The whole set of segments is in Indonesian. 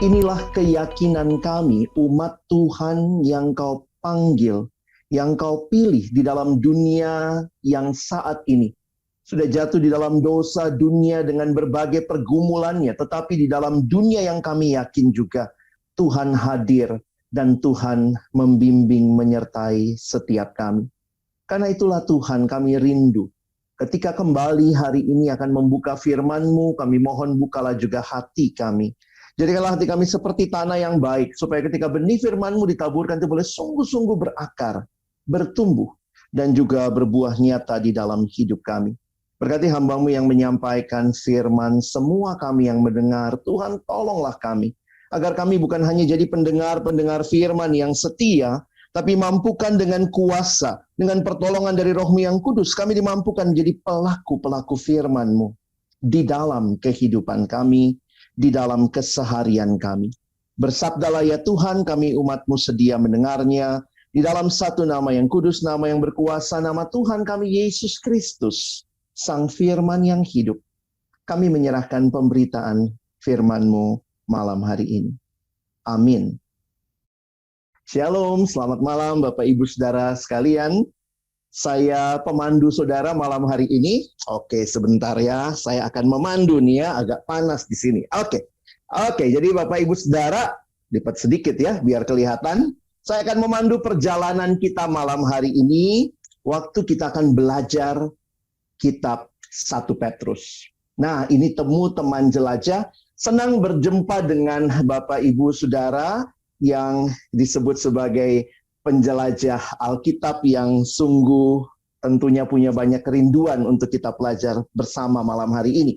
Inilah keyakinan kami, umat Tuhan yang Kau panggil, yang Kau pilih di dalam dunia yang saat ini sudah jatuh di dalam dosa dunia dengan berbagai pergumulannya, tetapi di dalam dunia yang kami yakin juga Tuhan hadir dan Tuhan membimbing menyertai setiap kami. Karena itulah Tuhan, kami rindu ketika kembali hari ini akan membuka firman-Mu, kami mohon bukalah juga hati kami. Jadikanlah hati kami seperti tanah yang baik, supaya ketika benih firman-Mu ditaburkan itu boleh sungguh-sungguh berakar, bertumbuh, dan juga berbuah nyata di dalam hidup kami. Berkati hamba-Mu yang menyampaikan firman, semua kami yang mendengar, Tuhan tolonglah kami, agar kami bukan hanya jadi pendengar-pendengar firman yang setia, tapi mampukan dengan kuasa, dengan pertolongan dari Roh-Mu yang kudus, kami dimampukan menjadi pelaku-pelaku firman-Mu di dalam kehidupan kami, di dalam keseharian kami. Bersabdalah ya Tuhan, kami umat-Mu sedia mendengarnya, di dalam satu nama yang kudus, nama yang berkuasa, nama Tuhan kami Yesus Kristus, Sang Firman yang hidup. Kami menyerahkan pemberitaan firman-Mu malam hari ini. Amin. Shalom, selamat malam Bapak Ibu Saudara sekalian. Saya pemandu saudara malam hari ini. Oke, sebentar ya. Saya akan memandu nih ya, agak panas di sini. Oke, jadi Bapak Ibu Saudara, lipat sedikit ya, biar kelihatan. Saya akan memandu perjalanan kita malam hari ini, waktu kita akan belajar kitab 1 Petrus. Nah, ini temu teman jelajah. Senang berjumpa dengan Bapak Ibu Saudara yang disebut sebagai penjelajah Alkitab yang sungguh tentunya punya banyak kerinduan untuk kita pelajari bersama malam hari ini.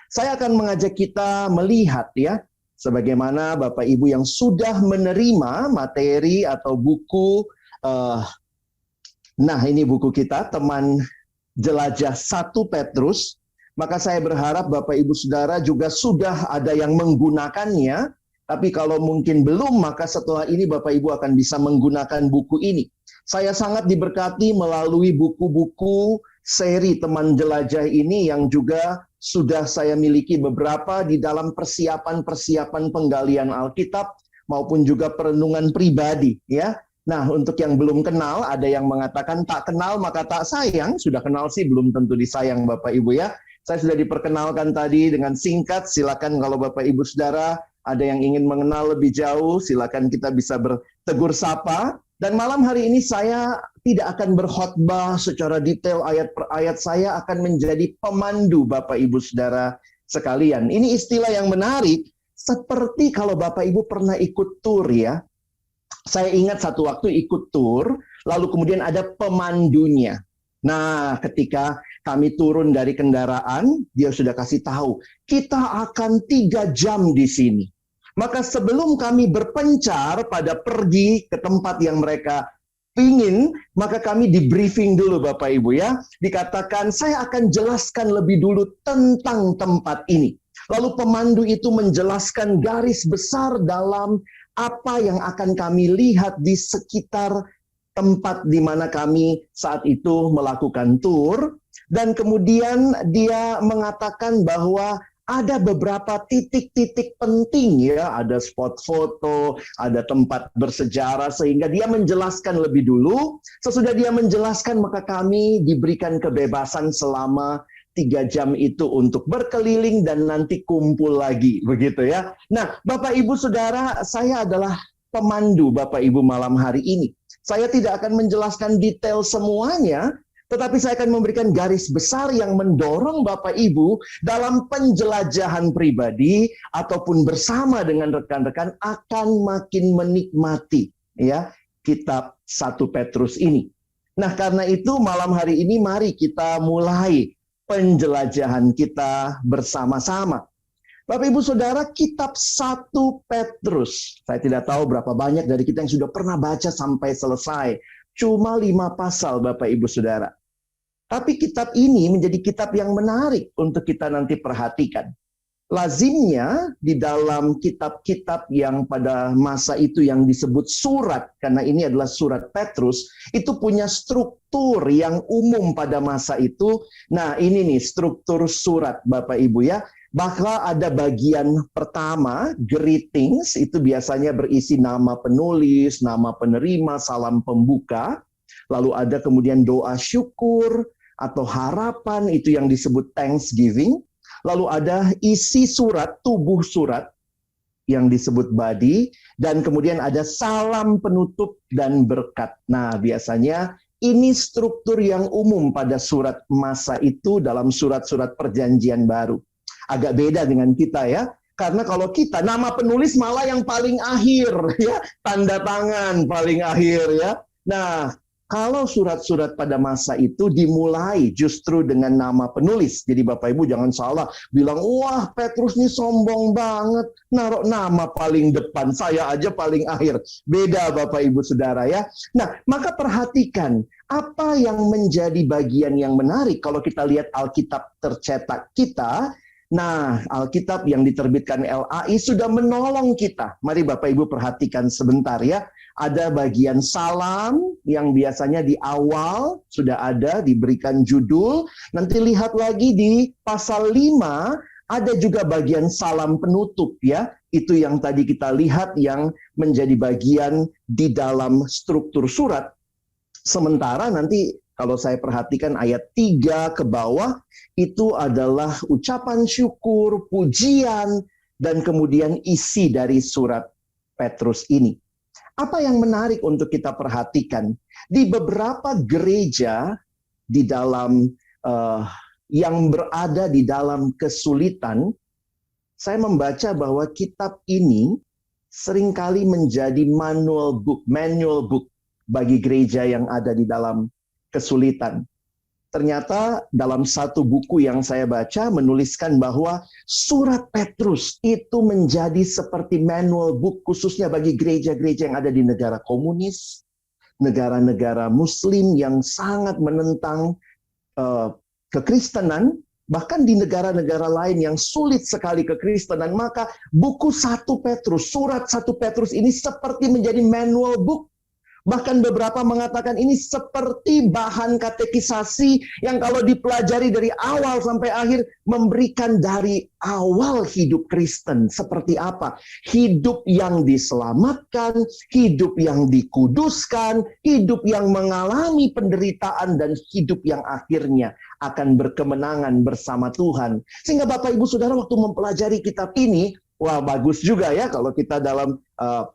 Saya akan mengajak kita melihat ya, sebagaimana Bapak Ibu yang sudah menerima materi atau buku, nah ini buku kita, teman jelajah 1 Petrus, maka saya berharap Bapak Ibu Saudara juga sudah ada yang menggunakannya. Tapi kalau mungkin belum, maka setelah ini Bapak Ibu akan bisa menggunakan buku ini. Saya sangat diberkati melalui buku-buku seri teman jelajah ini yang juga sudah saya miliki beberapa di dalam persiapan-persiapan penggalian Alkitab maupun juga perenungan pribadi ya. Nah, untuk yang belum kenal, ada yang mengatakan tak kenal maka tak sayang. Sudah kenal sih belum tentu disayang Bapak Ibu ya. Saya sudah diperkenalkan tadi dengan singkat, silakan kalau Bapak Ibu Saudara ada yang ingin mengenal lebih jauh, silakan kita bisa bertegur sapa. Dan malam hari ini saya tidak akan berkhotbah secara detail ayat per ayat, saya akan menjadi pemandu Bapak Ibu Saudara sekalian. Ini istilah yang menarik, seperti kalau Bapak Ibu pernah ikut tur ya. Saya ingat satu waktu ikut tur, lalu kemudian ada pemandunya. Nah, ketika kami turun dari kendaraan, dia sudah kasih tahu, kita akan 3 jam di sini. Maka sebelum kami berpencar pada pergi ke tempat yang mereka pingin, maka kami di briefing dulu Bapak Ibu ya. Dikatakan saya akan jelaskan lebih dulu tentang tempat ini. Lalu pemandu itu menjelaskan garis besar dalam apa yang akan kami lihat di sekitar tempat di mana kami saat itu melakukan tur. Dan kemudian dia mengatakan bahwa ada beberapa titik-titik penting ya, ada spot foto, ada tempat bersejarah, sehingga dia menjelaskan lebih dulu. Sesudah dia menjelaskan, maka kami diberikan kebebasan selama 3 jam itu untuk berkeliling dan nanti kumpul lagi, begitu ya. Nah, Bapak Ibu Saudara, saya adalah pemandu Bapak Ibu malam hari ini. Saya tidak akan menjelaskan detail semuanya, tetapi saya akan memberikan garis besar yang mendorong Bapak Ibu dalam penjelajahan pribadi ataupun bersama dengan rekan-rekan akan makin menikmati ya kitab 1 Petrus ini. Nah, karena itu malam hari ini mari kita mulai penjelajahan kita bersama-sama. Bapak Ibu Saudara, kitab 1 Petrus. Saya tidak tahu berapa banyak dari kita yang sudah pernah baca sampai selesai. Cuma 5 pasal Bapak Ibu Saudara. Tapi kitab ini menjadi kitab yang menarik untuk kita nanti perhatikan. Lazimnya di dalam kitab-kitab yang pada masa itu yang disebut surat, karena ini adalah surat Petrus, itu punya struktur yang umum pada masa itu. Nah ini nih struktur surat Bapak Ibu ya. Bahkan ada bagian pertama, greetings, itu biasanya berisi nama penulis, nama penerima, salam pembuka. Lalu ada kemudian doa syukur atau harapan, itu yang disebut thanksgiving. Lalu ada isi surat, tubuh surat, yang disebut body, dan kemudian ada salam penutup dan berkat. Nah, biasanya ini struktur yang umum pada surat masa itu dalam surat-surat perjanjian baru. Agak beda dengan kita ya, karena kalau kita nama penulis malah yang paling akhir ya, tanda tangan paling akhir ya. Nah, kalau surat-surat pada masa itu dimulai justru dengan nama penulis. Jadi Bapak Ibu jangan salah bilang, wah Petrus ini sombong banget, naruh nama paling depan, saya aja paling akhir. Beda Bapak Ibu Saudara ya. Nah, maka perhatikan apa yang menjadi bagian yang menarik kalau kita lihat Alkitab tercetak kita. Nah, Alkitab yang diterbitkan LAI sudah menolong kita. Mari Bapak Ibu perhatikan sebentar ya. Ada bagian salam yang biasanya di awal sudah ada diberikan judul. Nanti lihat lagi di pasal 5 ada juga bagian salam penutup ya. Itu yang tadi kita lihat yang menjadi bagian di dalam struktur surat. Sementara nanti kalau saya perhatikan ayat 3 ke bawah, itu adalah ucapan syukur, pujian, dan kemudian isi dari surat Petrus ini. Apa yang menarik untuk kita perhatikan? Di beberapa gereja di dalam yang berada di dalam kesulitan, saya membaca bahwa kitab ini seringkali menjadi manual book bagi gereja yang ada di dalam kesulitan. Ternyata dalam satu buku yang saya baca menuliskan bahwa surat Petrus itu menjadi seperti manual book khususnya bagi gereja-gereja yang ada di negara komunis, negara-negara muslim yang sangat menentang kekristenan, bahkan di negara-negara lain yang sulit sekali kekristenan. Maka buku 1 Petrus, surat 1 Petrus ini seperti menjadi manual book. Bahkan beberapa mengatakan ini seperti bahan katekisasi yang kalau dipelajari dari awal sampai akhir memberikan dari awal hidup Kristen. Seperti apa? Hidup yang diselamatkan, hidup yang dikuduskan, hidup yang mengalami penderitaan, dan hidup yang akhirnya akan berkemenangan bersama Tuhan. Sehingga Bapak Ibu Saudara waktu mempelajari kitab ini, wah bagus juga ya kalau kita dalam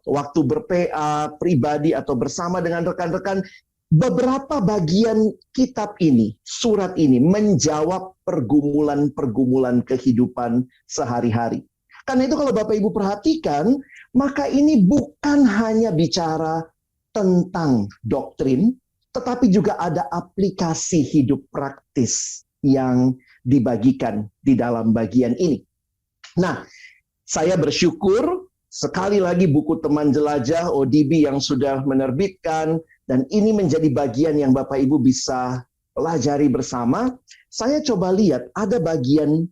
waktu ber-PA pribadi atau bersama dengan rekan-rekan, beberapa bagian kitab ini, surat ini menjawab pergumulan-pergumulan kehidupan sehari-hari. Karena itu kalau Bapak Ibu perhatikan, maka ini bukan hanya bicara tentang doktrin, tetapi juga ada aplikasi hidup praktis yang dibagikan di dalam bagian ini. Nah, saya bersyukur sekali lagi buku Teman Jelajah ODB yang sudah menerbitkan, dan ini menjadi bagian yang Bapak Ibu bisa pelajari bersama. Saya coba lihat ada bagian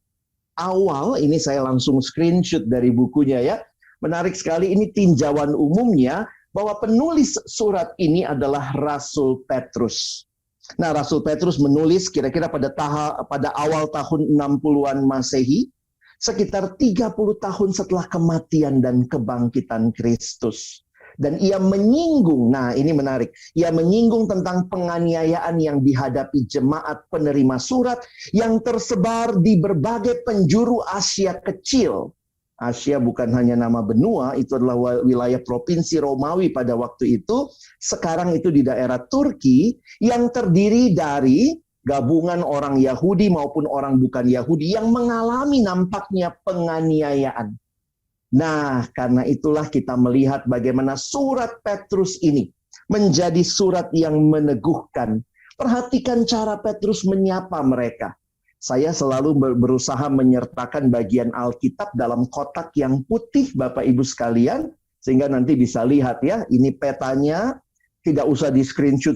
awal, ini saya langsung screenshot dari bukunya ya. Menarik sekali, ini tinjauan umumnya bahwa penulis surat ini adalah Rasul Petrus. Nah, Rasul Petrus menulis kira-kira pada awal tahun 60-an Masehi, sekitar 30 tahun setelah kematian dan kebangkitan Kristus. Dan ia menyinggung, nah ini menarik, ia menyinggung tentang penganiayaan yang dihadapi jemaat penerima surat yang tersebar di berbagai penjuru Asia Kecil. Asia bukan hanya nama benua, itu adalah wilayah provinsi Romawi pada waktu itu. Sekarang itu di daerah Turki yang terdiri dari gabungan orang Yahudi maupun orang bukan Yahudi yang mengalami nampaknya penganiayaan. Nah, karena itulah kita melihat bagaimana surat Petrus ini menjadi surat yang meneguhkan. Perhatikan cara Petrus menyapa mereka. Saya selalu berusaha menyertakan bagian Alkitab dalam kotak yang putih Bapak Ibu sekalian, sehingga nanti bisa lihat ya, ini petanya. Tidak usah di screenshot,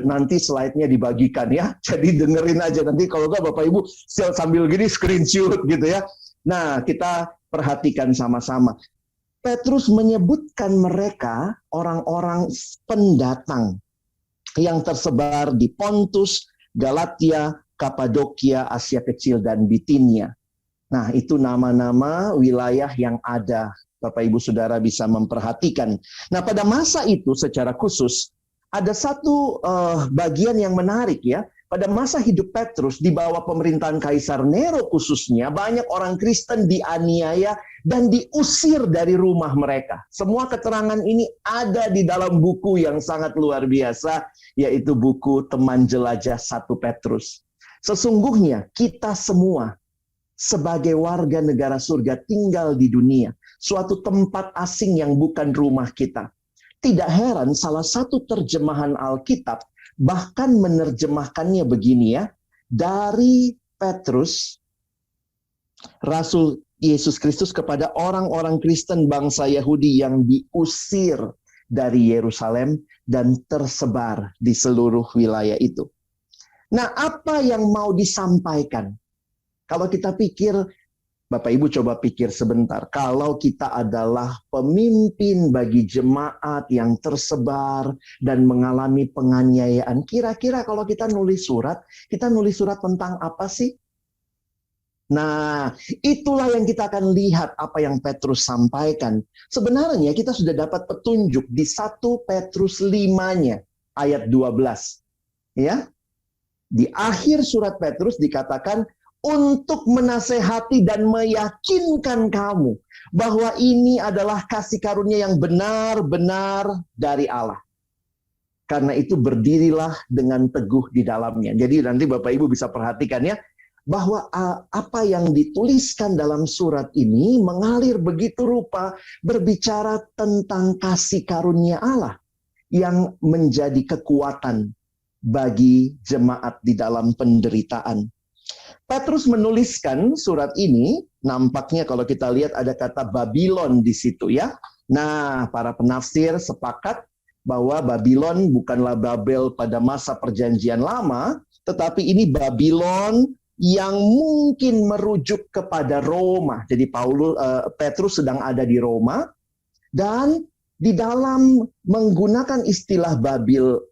nanti slide-nya dibagikan ya. Jadi dengerin aja, nanti kalau nggak Bapak Ibu sambil gini screenshot gitu ya. Nah, kita perhatikan sama-sama. Petrus menyebutkan mereka orang-orang pendatang yang tersebar di Pontus, Galatia, Kapadokia, Asia Kecil, dan Bitinia. Nah, itu nama-nama wilayah yang ada. Bapak Ibu Saudara bisa memperhatikan. Nah, pada masa itu secara khusus, ada satu bagian yang menarik ya. Pada masa hidup Petrus, di bawah pemerintahan Kaisar Nero khususnya, banyak orang Kristen dianiaya dan diusir dari rumah mereka. Semua keterangan ini ada di dalam buku yang sangat luar biasa, yaitu buku Teman Jelajah 1 Petrus. Sesungguhnya kita semua sebagai warga negara surga tinggal di dunia, suatu tempat asing yang bukan rumah kita. Tidak heran salah satu terjemahan Alkitab bahkan menerjemahkannya begini ya, dari Petrus, Rasul Yesus Kristus kepada orang-orang Kristen bangsa Yahudi yang diusir dari Yerusalem dan tersebar di seluruh wilayah itu. Nah, apa yang mau disampaikan? Kalau kita pikir, Bapak Ibu coba pikir sebentar, kalau kita adalah pemimpin bagi jemaat yang tersebar dan mengalami penganiayaan, kira-kira kalau kita nulis surat tentang apa sih? Nah, itulah yang kita akan lihat apa yang Petrus sampaikan. Sebenarnya kita sudah dapat petunjuk di 1 Petrus 5-nya, ayat 12. Ya, di akhir surat Petrus dikatakan, untuk menasehati dan meyakinkan kamu bahwa ini adalah kasih karunia yang benar-benar dari Allah. Karena itu berdirilah dengan teguh di dalamnya. Jadi nanti Bapak Ibu bisa perhatikan ya, bahwa apa yang dituliskan dalam surat ini mengalir begitu rupa berbicara tentang kasih karunia Allah yang menjadi kekuatan bagi jemaat di dalam penderitaan. Petrus menuliskan surat ini, nampaknya kalau kita lihat ada kata Babylon di situ ya. Nah, para penafsir sepakat bahwa Babylon bukanlah Babel pada masa perjanjian lama, tetapi ini Babylon yang mungkin merujuk kepada Roma. Jadi Petrus sedang ada di Roma, dan di dalam menggunakan istilah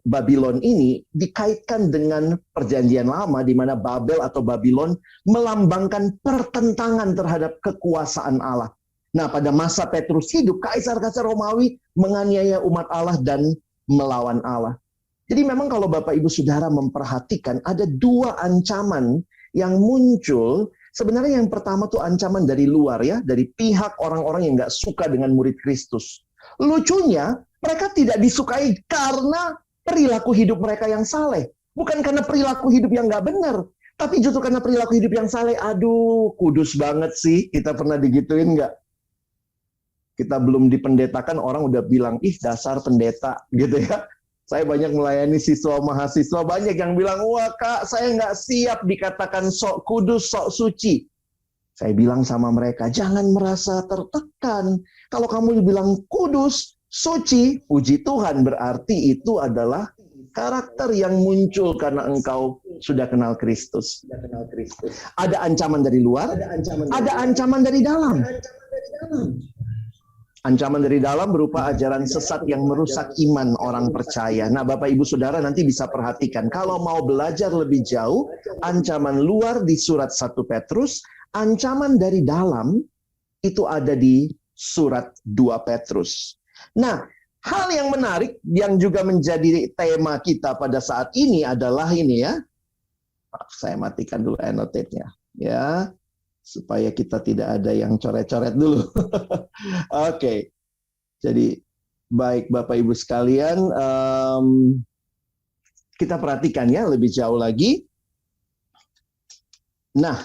Babylon ini dikaitkan dengan perjanjian lama di mana Babel atau Babylon melambangkan pertentangan terhadap kekuasaan Allah. Nah, pada masa Petrus hidup, kaisar-kaisar Romawi menganiaya umat Allah dan melawan Allah. Jadi memang kalau Bapak Ibu Saudara memperhatikan ada dua ancaman yang muncul. Sebenarnya yang pertama tuh ancaman dari luar ya, dari pihak orang-orang yang nggak suka dengan murid Kristus. Lucunya, mereka tidak disukai karena perilaku hidup mereka yang saleh. Bukan karena perilaku hidup yang nggak benar. Tapi justru karena perilaku hidup yang saleh. Aduh, kudus banget sih. Kita pernah digituin nggak? Kita belum dipendetakan, orang udah bilang, ih dasar pendeta. Gitu ya. Saya banyak melayani siswa mahasiswa. Banyak yang bilang, wah kak, saya nggak siap dikatakan sok kudus, sok suci. Saya bilang sama mereka, jangan merasa tertekan. Kalau kamu bilang kudus, suci, puji Tuhan, berarti itu adalah karakter yang muncul karena engkau sudah kenal Kristus. Ada ancaman dari luar, ada ancaman dari dalam. Ancaman dari dalam berupa ajaran sesat yang merusak iman orang percaya. Nah, Bapak Ibu Saudara nanti bisa perhatikan, kalau mau belajar lebih jauh, ancaman luar di surat 1 Petrus, ancaman dari dalam itu ada di surat 2 Petrus. Nah, hal yang menarik yang juga menjadi tema kita pada saat ini adalah ini ya. Saya matikan dulu annotate-nya ya, supaya kita tidak ada yang coret-coret dulu. Oke. Jadi baik Bapak Ibu sekalian, kita perhatikan ya lebih jauh lagi. Nah,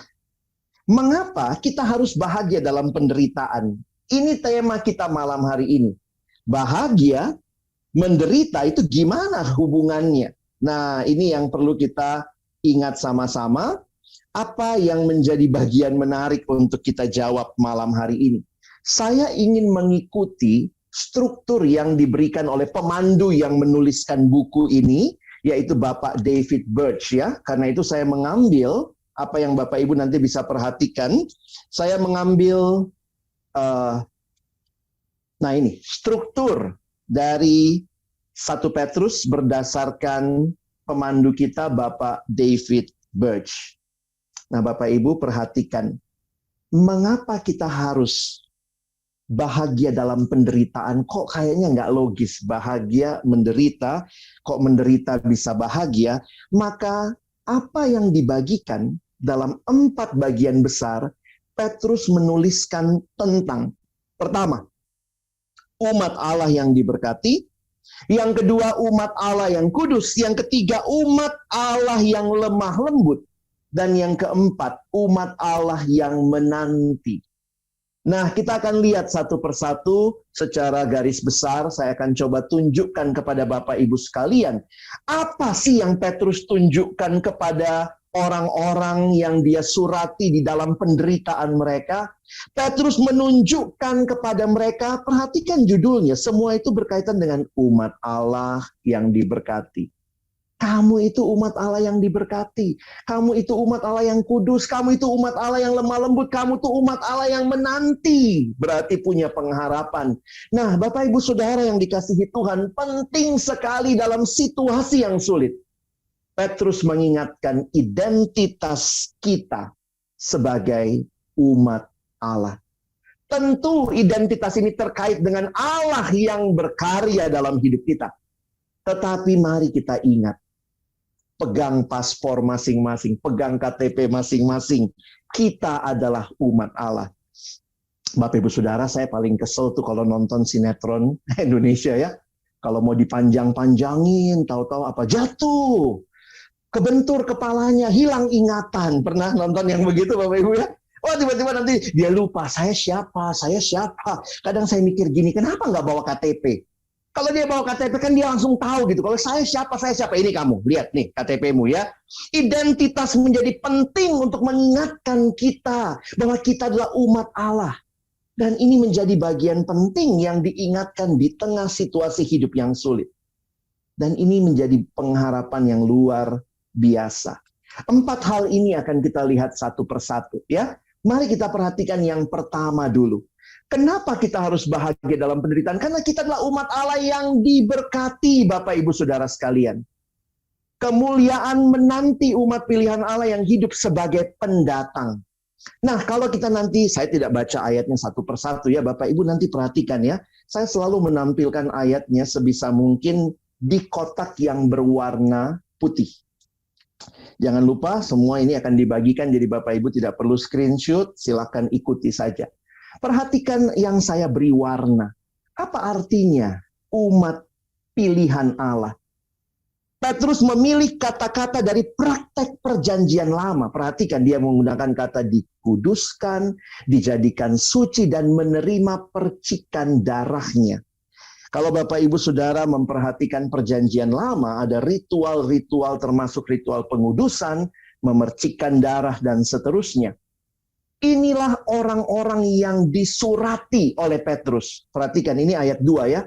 mengapa kita harus bahagia dalam penderitaan? Ini tema kita malam hari ini. Bahagia, menderita itu gimana hubungannya? Nah, ini yang perlu kita ingat sama-sama. Apa yang menjadi bagian menarik untuk kita jawab malam hari ini? Saya ingin mengikuti struktur yang diberikan oleh pemandu yang menuliskan buku ini, yaitu Bapak David Birch ya. Karena itu saya mengambil apa yang Bapak Ibu nanti bisa perhatikan. Saya mengambil nah ini struktur dari 1 Petrus berdasarkan pemandu kita Bapak David Birch. Nah, Bapak Ibu perhatikan. mengapa kita harus bahagia dalam penderitaan? Kok kayaknya nggak logis, bahagia menderita, kok menderita bisa bahagia? Maka apa yang dibagikan dalam 4 bagian besar, Petrus menuliskan tentang, pertama, umat Allah yang diberkati, yang kedua umat Allah yang kudus, yang ketiga umat Allah yang lemah lembut, dan yang keempat umat Allah yang menanti. Nah, kita akan lihat satu persatu secara garis besar. Saya akan coba tunjukkan kepada Bapak Ibu sekalian, apa sih yang Petrus tunjukkan kepada orang-orang yang dia surati di dalam penderitaan mereka. Petrus menunjukkan kepada mereka, perhatikan judulnya, semua itu berkaitan dengan umat Allah yang diberkati. Kamu itu umat Allah yang diberkati. Kamu itu umat Allah yang kudus. Kamu itu umat Allah yang lemah lembut. Kamu itu umat Allah yang menanti. Berarti punya pengharapan. Nah, Bapak Ibu Saudara yang dikasihi Tuhan, penting sekali dalam situasi yang sulit. Petrus mengingatkan identitas kita sebagai umat Allah. Tentu identitas ini terkait dengan Allah yang berkarya dalam hidup kita. Tetapi mari kita ingat, pegang paspor masing-masing, pegang KTP masing-masing. Kita adalah umat Allah. Bapak Ibu Saudara, saya paling kesel tuh kalau nonton sinetron Indonesia ya. Kalau mau dipanjang-panjangin, tahu-tahu apa? Jatuh. Kebentur kepalanya, hilang ingatan. Pernah nonton yang begitu Bapak Ibu ya? Oh, tiba-tiba nanti dia lupa, saya siapa. Kadang saya mikir gini, kenapa nggak bawa KTP? Kalau dia bawa KTP kan dia langsung tahu gitu. Kalau saya siapa. Ini kamu, lihat nih KTP-mu ya. Identitas menjadi penting untuk mengingatkan kita bahwa kita adalah umat Allah. Dan ini menjadi bagian penting yang diingatkan di tengah situasi hidup yang sulit. Dan ini menjadi pengharapan yang luar biasa. 4 hal ini akan kita lihat satu persatu ya. Mari kita perhatikan yang pertama dulu. Kenapa kita harus bahagia dalam penderitaan? Karena kita adalah umat Allah yang diberkati, Bapak Ibu Saudara sekalian. Kemuliaan menanti umat pilihan Allah yang hidup sebagai pendatang. Nah, kalau kita nanti, saya tidak baca ayatnya satu persatu ya, Bapak Ibu nanti perhatikan ya. Saya selalu menampilkan ayatnya sebisa mungkin di kotak yang berwarna putih. Jangan lupa semua ini akan dibagikan, jadi Bapak Ibu tidak perlu screenshot, silakan ikuti saja. Perhatikan yang saya beri warna. Apa artinya umat pilihan Allah? Petrus memilih kata-kata dari praktek perjanjian lama. Perhatikan dia menggunakan kata dikuduskan, dijadikan suci, dan menerima percikan darahnya. Kalau Bapak Ibu Saudara memperhatikan perjanjian lama, ada ritual-ritual termasuk ritual pengudusan, memercikkan darah, dan seterusnya. Inilah orang-orang yang disurati oleh Petrus. Perhatikan ini ayat 2 ya.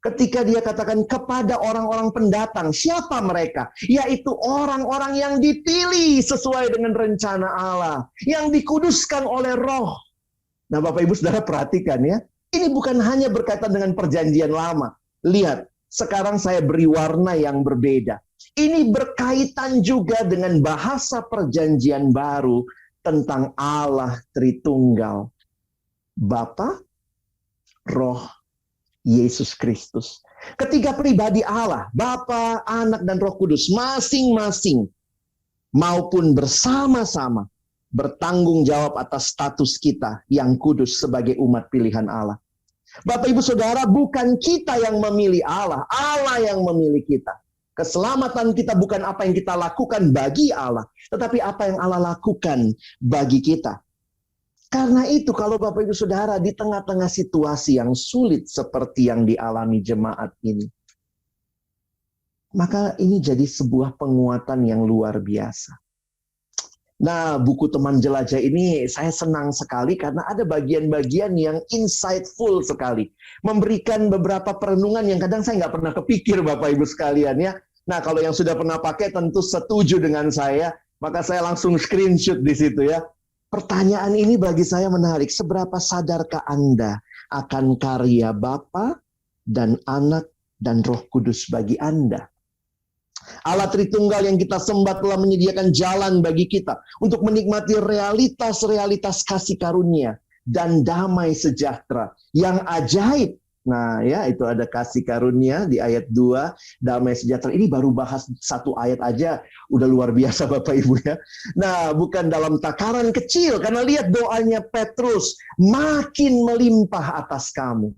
Ketika dia katakan kepada orang-orang pendatang, siapa mereka? Yaitu orang-orang yang dipilih sesuai dengan rencana Allah, yang dikuduskan oleh Roh. Nah, Bapak Ibu Saudara perhatikan ya. Ini bukan hanya berkaitan dengan perjanjian lama. Lihat, sekarang saya beri warna yang berbeda. Ini berkaitan juga dengan bahasa perjanjian baru tentang Allah Tritunggal. Bapa, Roh, Yesus Kristus. Ketiga pribadi Allah, Bapa, Anak, dan Roh Kudus, masing-masing maupun bersama-sama bertanggung jawab atas status kita yang kudus sebagai umat pilihan Allah. Bapak Ibu Saudara, bukan kita yang memilih Allah, Allah yang memilih kita. Keselamatan kita bukan apa yang kita lakukan bagi Allah, tetapi apa yang Allah lakukan bagi kita. Karena itu kalau Bapak Ibu Saudara di tengah-tengah situasi yang sulit seperti yang dialami jemaat ini, maka ini jadi sebuah penguatan yang luar biasa. Nah, buku Teman Jelajah ini saya senang sekali karena ada bagian-bagian yang insightful sekali. Memberikan beberapa perenungan yang kadang saya nggak pernah kepikir Bapak Ibu sekalian ya. Nah, kalau yang sudah pernah pakai tentu setuju dengan saya, maka saya langsung screenshot di situ ya. Pertanyaan ini bagi saya menarik. Seberapa sadarkah Anda akan karya Bapa dan Anak dan Roh Kudus bagi Anda? Allah Tritunggal yang kita sembah telah menyediakan jalan bagi kita untuk menikmati realitas-realitas kasih karunia dan damai sejahtera yang ajaib. Nah ya, itu ada kasih karunia di ayat 2, damai sejahtera. Ini baru bahas satu ayat aja, udah luar biasa Bapak Ibu ya. Nah, bukan dalam takaran kecil, karena lihat doanya Petrus, makin melimpah atas kamu.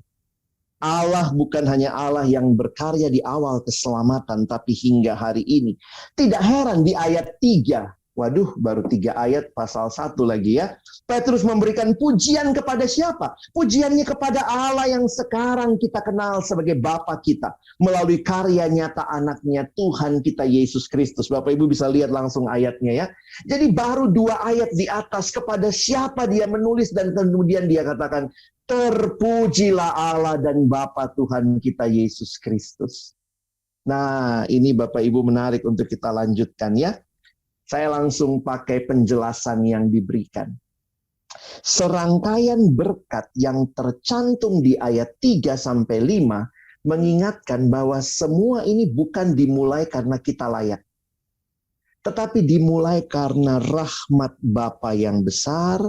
Allah bukan hanya Allah yang berkarya di awal keselamatan, tapi hingga hari ini. Tidak heran di ayat 3, waduh baru 3 ayat pasal 1 lagi ya. Petrus memberikan pujian kepada siapa? Pujiannya kepada Allah yang sekarang kita kenal sebagai Bapa kita. Melalui karya nyata anaknya Tuhan kita Yesus Kristus. Bapak Ibu bisa lihat langsung ayatnya ya. Jadi baru 2 ayat di atas kepada siapa dia menulis dan kemudian dia katakan, terpujilah Allah dan Bapa Tuhan kita Yesus Kristus. Nah ini Bapak Ibu menarik untuk kita lanjutkan ya. Saya langsung pakai penjelasan yang diberikan. Serangkaian berkat yang tercantum di ayat 3-5 mengingatkan bahwa semua ini bukan dimulai karena kita layak. Tetapi dimulai karena rahmat Bapa yang besar.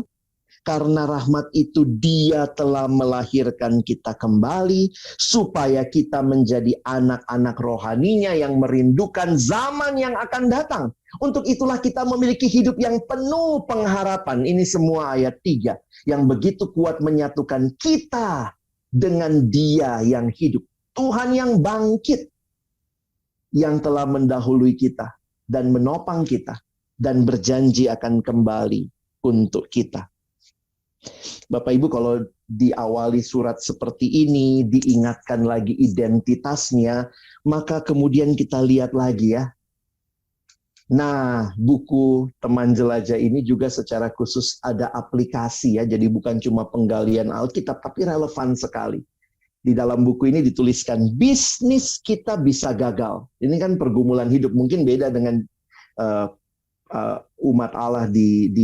Karena rahmat itu Dia telah melahirkan kita kembali supaya kita menjadi anak-anak rohaninya yang merindukan zaman yang akan datang. Untuk itulah kita memiliki hidup yang penuh pengharapan. Ini semua ayat 3 yang begitu kuat menyatukan kita dengan Dia yang hidup. Tuhan yang bangkit, yang telah mendahului kita dan menopang kita dan berjanji akan kembali untuk kita. Bapak Ibu, kalau diawali surat seperti ini, diingatkan lagi identitasnya, maka kemudian kita lihat lagi ya. Nah, buku Teman Jelajah ini juga secara khusus ada aplikasi ya, jadi bukan cuma penggalian Alkitab, tapi relevan sekali. Di dalam buku ini dituliskan, bisnis kita bisa gagal. Ini kan pergumulan hidup, mungkin beda dengan umat Allah di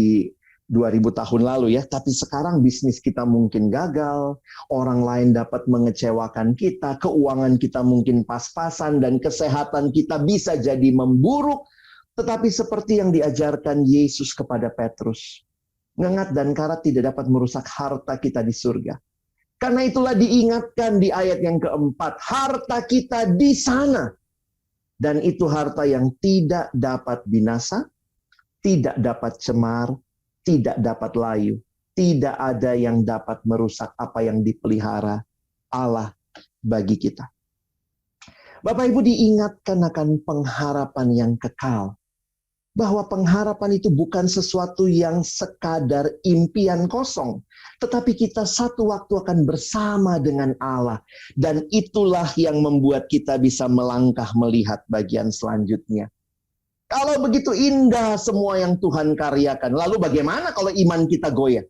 2000 tahun lalu ya, tapi sekarang bisnis kita mungkin gagal, orang lain dapat mengecewakan kita, keuangan kita mungkin pas-pasan, dan kesehatan kita bisa jadi memburuk. Tetapi seperti yang diajarkan Yesus kepada Petrus, ngengat dan karat tidak dapat merusak harta kita di surga. Karena itulah diingatkan di ayat yang keempat, harta kita di sana. Dan itu harta yang tidak dapat binasa, tidak dapat cemar, tidak dapat layu, tidak ada yang dapat merusak apa yang dipelihara Allah bagi kita. Bapak Ibu diingatkan akan pengharapan yang kekal. Bahwa pengharapan itu bukan sesuatu yang sekadar impian kosong. Tetapi kita satu waktu akan bersama dengan Allah. Dan itulah yang membuat kita bisa melangkah melihat bagian selanjutnya. Kalau begitu indah semua yang Tuhan karyakan, lalu bagaimana kalau iman kita goyah?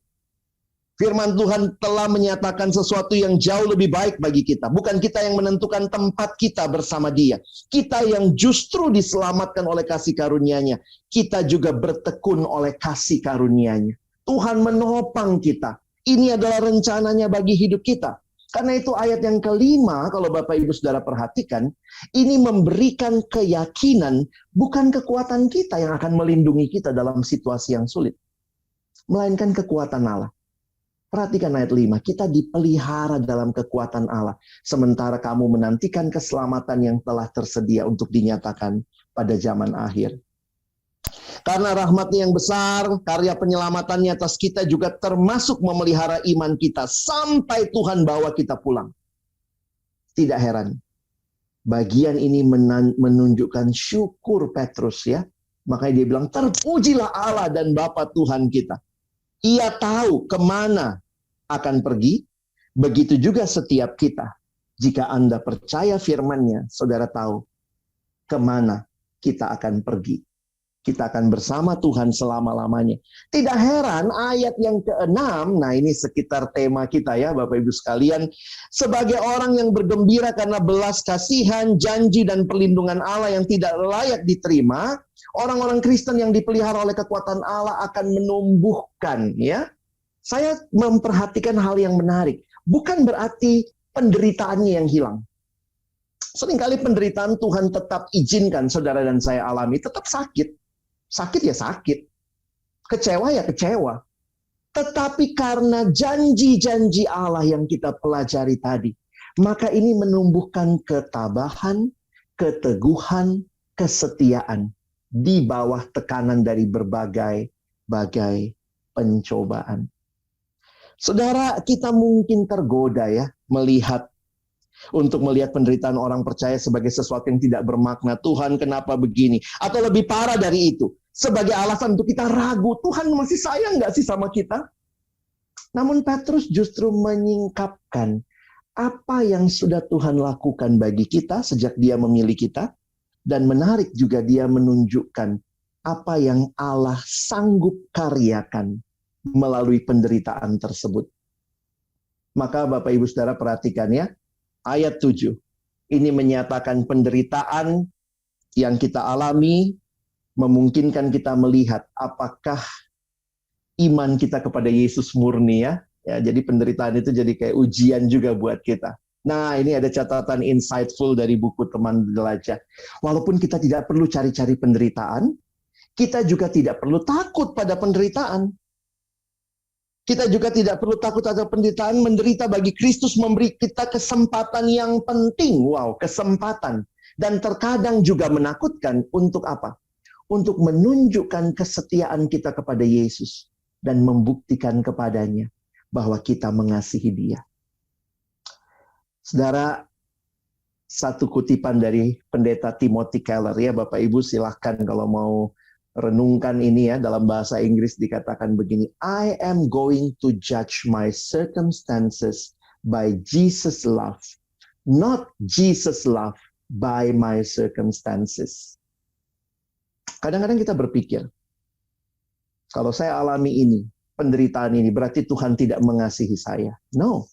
Firman Tuhan telah menyatakan sesuatu yang jauh lebih baik bagi kita. Bukan kita yang menentukan tempat kita bersama Dia. Kita yang justru diselamatkan oleh kasih karunia-Nya. Kita juga bertekun oleh kasih karunia-Nya. Tuhan menopang kita. Ini adalah rencananya bagi hidup kita. Karena itu ayat yang kelima, kalau Bapak Ibu Saudara perhatikan, ini memberikan keyakinan, bukan kekuatan kita yang akan melindungi kita dalam situasi yang sulit. Melainkan kekuatan Allah. Perhatikan ayat 5, kita dipelihara dalam kekuatan Allah. Sementara kamu menantikan keselamatan yang telah tersedia untuk dinyatakan pada zaman akhir. Karena rahmat-Nya yang besar, karya penyelamatannya atas kita juga termasuk memelihara iman kita sampai Tuhan bawa kita pulang. Tidak heran. Bagian ini menunjukkan syukur Petrus ya. Makanya dia bilang, terpujilah Allah dan Bapa Tuhan kita. Ia tahu kemana akan pergi. Begitu juga setiap kita. Jika Anda percaya firman-Nya, saudara tahu kemana kita akan pergi. Kita akan bersama Tuhan selama-lamanya. Tidak heran ayat yang ke-6, nah ini sekitar tema kita ya Bapak Ibu sekalian. Sebagai orang yang bergembira karena belas kasihan, janji dan perlindungan Allah yang tidak layak diterima, orang-orang Kristen yang dipelihara oleh kekuatan Allah akan menumbuhkan ya. Saya memperhatikan hal yang menarik. Bukan berarti penderitaannya yang hilang. Seringkali penderitaan Tuhan tetap izinkan saudara dan saya alami, tetap sakit. Sakit ya sakit. Kecewa ya kecewa. Tetapi karena janji-janji Allah yang kita pelajari tadi, maka ini menumbuhkan ketabahan, keteguhan, kesetiaan di bawah tekanan dari berbagai pencobaan. Saudara, kita mungkin tergoda ya melihat penderitaan orang percaya sebagai sesuatu yang tidak bermakna. Tuhan, kenapa begini? Atau lebih parah dari itu, sebagai alasan untuk kita ragu, Tuhan masih sayang nggak sih sama kita? Namun Petrus justru menyingkapkan apa yang sudah Tuhan lakukan bagi kita sejak Dia memilih kita, dan menarik juga dia menunjukkan apa yang Allah sanggup karyakan melalui penderitaan tersebut. Maka Bapak Ibu Saudara perhatikan ya, ayat 7. Ini menyatakan penderitaan yang kita alami memungkinkan kita melihat apakah iman kita kepada Yesus murni ya. Ya, jadi penderitaan itu jadi kayak ujian juga buat kita. Nah, ini ada catatan insightful dari buku Teman Jelajah. Walaupun kita tidak perlu cari-cari penderitaan, kita juga tidak perlu takut pada penderitaan. Kita juga tidak perlu takut pada penderitaan. Menderita bagi Kristus memberi kita kesempatan yang penting. Wow, kesempatan. Dan terkadang juga menakutkan untuk apa? Untuk menunjukkan kesetiaan kita kepada Yesus. Dan membuktikan kepadanya bahwa kita mengasihi Dia. Saudara, satu kutipan dari pendeta Timothy Keller ya, Bapak Ibu silahkan kalau mau renungkan ini ya, dalam bahasa Inggris dikatakan begini, I am going to judge my circumstances by Jesus' love, not Jesus' love by my circumstances. Kadang-kadang kita berpikir, kalau saya alami ini, penderitaan ini, berarti Tuhan tidak mengasihi saya. No.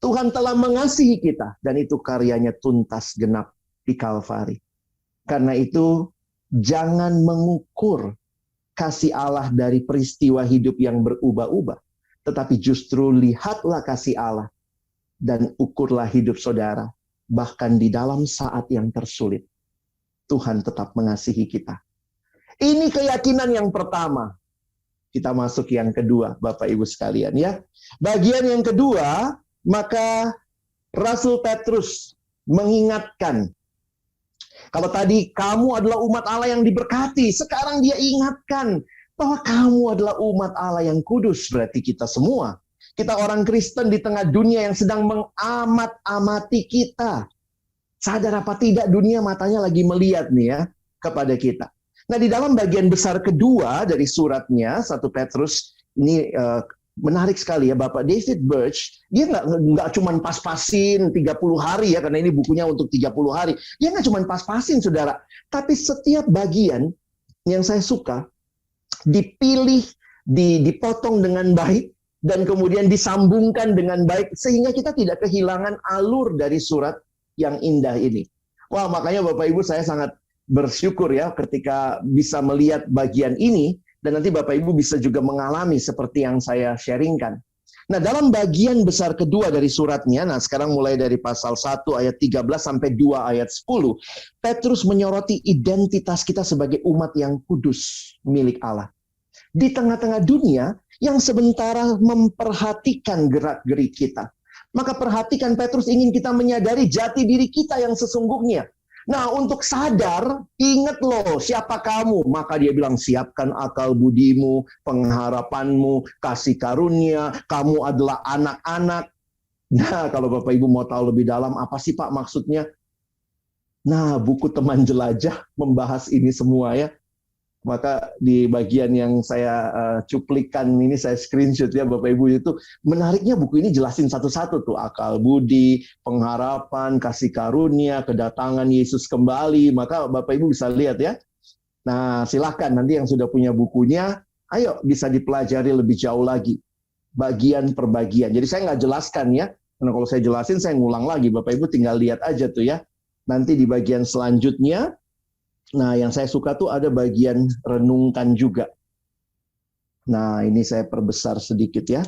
Tuhan telah mengasihi kita, dan itu karyanya tuntas genap di Kalvari. Karena itu, jangan mengukur kasih Allah dari peristiwa hidup yang berubah-ubah. Tetapi justru lihatlah kasih Allah, dan ukurlah hidup saudara. Bahkan di dalam saat yang tersulit, Tuhan tetap mengasihi kita. Ini keyakinan yang pertama. Kita masuk yang kedua, Bapak Ibu sekalian ya. Bagian yang kedua, maka Rasul Petrus mengingatkan. Kalau tadi kamu adalah umat Allah yang diberkati, sekarang dia ingatkan bahwa kamu adalah umat Allah yang kudus, berarti kita semua. Kita orang Kristen di tengah dunia yang sedang mengamat-amati kita. Sadar apa tidak, dunia matanya lagi melihat nih ya kepada kita. Nah, di dalam bagian besar kedua dari suratnya, 1 Petrus, ini menarik sekali ya, Bapak David Birch, dia nggak cuma pas-pasin 30 hari ya, karena ini bukunya untuk 30 hari. Dia nggak cuma pas-pasin, saudara. Tapi setiap bagian yang saya suka, dipilih, dipotong dengan baik, dan kemudian disambungkan dengan baik, sehingga kita tidak kehilangan alur dari surat yang indah ini. Wah, makanya Bapak Ibu saya sangat bersyukur ya ketika bisa melihat bagian ini, dan nanti Bapak Ibu bisa juga mengalami seperti yang saya sharingkan. Nah, dalam bagian besar kedua dari suratnya, nah sekarang mulai dari pasal 1 ayat 13 sampai 2 ayat 10, Petrus menyoroti identitas kita sebagai umat yang kudus milik Allah. Di tengah-tengah dunia yang sementara memperhatikan gerak-gerik kita. Maka perhatikan, Petrus ingin kita menyadari jati diri kita yang sesungguhnya. Nah, untuk sadar, ingat loh siapa kamu. Maka dia bilang, siapkan akal budimu, pengharapanmu, kasih karunia, kamu adalah anak-anak. Nah, kalau Bapak Ibu mau tahu lebih dalam, apa sih Pak maksudnya? Nah, buku Teman Jelajah membahas ini semua ya. Maka di bagian yang saya cuplikan ini, saya screenshot ya Bapak Ibu, itu menariknya buku ini jelasin satu-satu tuh, akal budi, pengharapan, kasih karunia, kedatangan Yesus kembali. Maka Bapak Ibu bisa lihat ya. Nah, silahkan nanti yang sudah punya bukunya, ayo bisa dipelajari lebih jauh lagi, bagian per bagian. Jadi saya nggak jelaskan ya, karena kalau saya jelasin saya ngulang lagi. Bapak Ibu tinggal lihat aja tuh ya. Nanti di bagian selanjutnya, nah, yang saya suka tuh ada bagian renungkan juga. Nah, ini saya perbesar sedikit ya.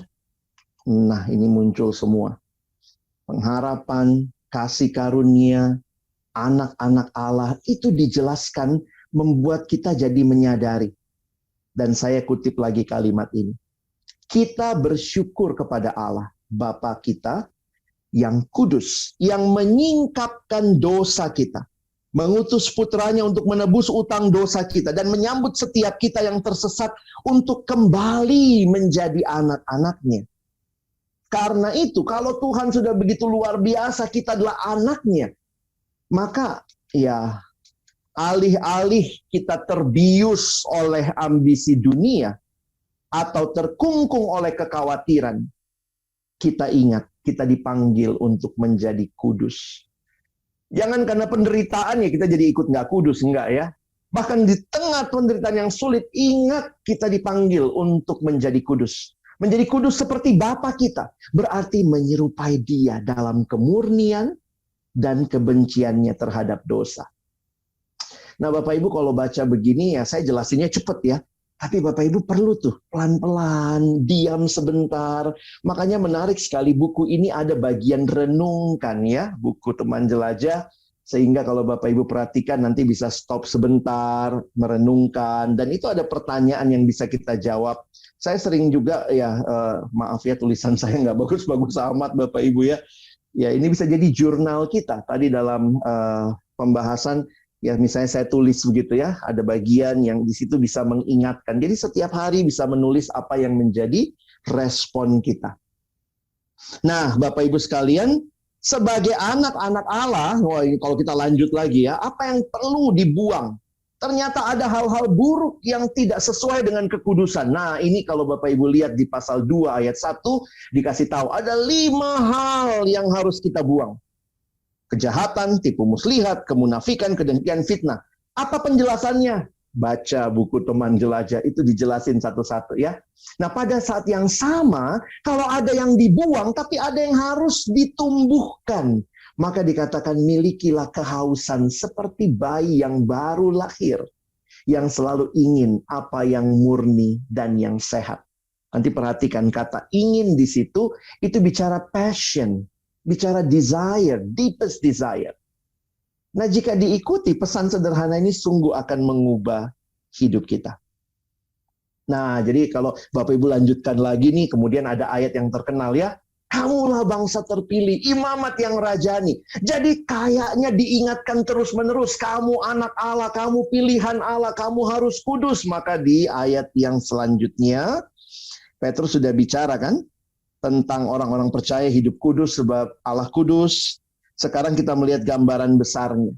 Nah, ini muncul semua. Pengharapan, kasih karunia, anak-anak Allah itu dijelaskan membuat kita jadi menyadari. Dan saya kutip lagi kalimat ini. Kita bersyukur kepada Allah, Bapa kita yang kudus, yang menyingkapkan dosa kita, mengutus putranya untuk menebus utang dosa kita, dan menyambut setiap kita yang tersesat untuk kembali menjadi anak-anaknya. Karena itu, kalau Tuhan sudah begitu luar biasa, kita adalah anaknya, maka ya alih-alih kita terbius oleh ambisi dunia atau terkungkung oleh kekhawatiran, kita ingat, kita dipanggil untuk menjadi kudus. Jangan karena penderitaan ya kita jadi ikut nggak kudus, enggak ya. Bahkan di tengah penderitaan yang sulit, ingat kita dipanggil untuk menjadi kudus. Menjadi kudus seperti Bapa kita, berarti menyerupai Dia dalam kemurnian dan kebenciannya terhadap dosa. Nah Bapak Ibu kalau baca begini ya saya jelasinnya cepet ya. Tapi Bapak Ibu perlu tuh pelan-pelan, diam sebentar. Makanya menarik sekali buku ini ada bagian renungkan ya. Buku Teman Jelajah. Sehingga kalau Bapak Ibu perhatikan nanti bisa stop sebentar, merenungkan. Dan itu ada pertanyaan yang bisa kita jawab. Saya sering juga ya, maaf ya tulisan saya nggak bagus-bagus amat Bapak Ibu ya. Ya ini bisa jadi jurnal kita. Tadi dalam pembahasan, ya misalnya saya tulis begitu ya, ada bagian yang di situ bisa mengingatkan. Jadi setiap hari bisa menulis apa yang menjadi respon kita. Nah Bapak Ibu sekalian, sebagai anak-anak Allah, wah ini kalau kita lanjut lagi ya, apa yang perlu dibuang? Ternyata ada hal-hal buruk yang tidak sesuai dengan kekudusan. Nah ini kalau Bapak Ibu lihat di pasal 2 ayat 1, dikasih tahu ada 5 hal yang harus kita buang. Kejahatan, tipu muslihat, kemunafikan, kedengkian, fitnah. Apa penjelasannya? Baca buku Teman Jelajah, itu dijelasin satu-satu ya. Nah pada saat yang sama, kalau ada yang dibuang, tapi ada yang harus ditumbuhkan. Maka dikatakan milikilah kehausan seperti bayi yang baru lahir. Yang selalu ingin apa yang murni dan yang sehat. Nanti perhatikan kata ingin di situ, itu bicara passion. Bicara desire, deepest desire. Nah jika diikuti pesan sederhana ini sungguh akan mengubah hidup kita. Nah jadi kalau Bapak Ibu lanjutkan lagi nih, kemudian ada ayat yang terkenal ya. Kamulah bangsa terpilih, imamat yang rajani. Jadi kayaknya diingatkan terus-menerus. Kamu anak Allah, kamu pilihan Allah, kamu harus kudus. Maka di ayat yang selanjutnya, Petrus sudah bicara kan? Tentang orang-orang percaya hidup kudus sebab Allah kudus. Sekarang kita melihat gambaran besarnya.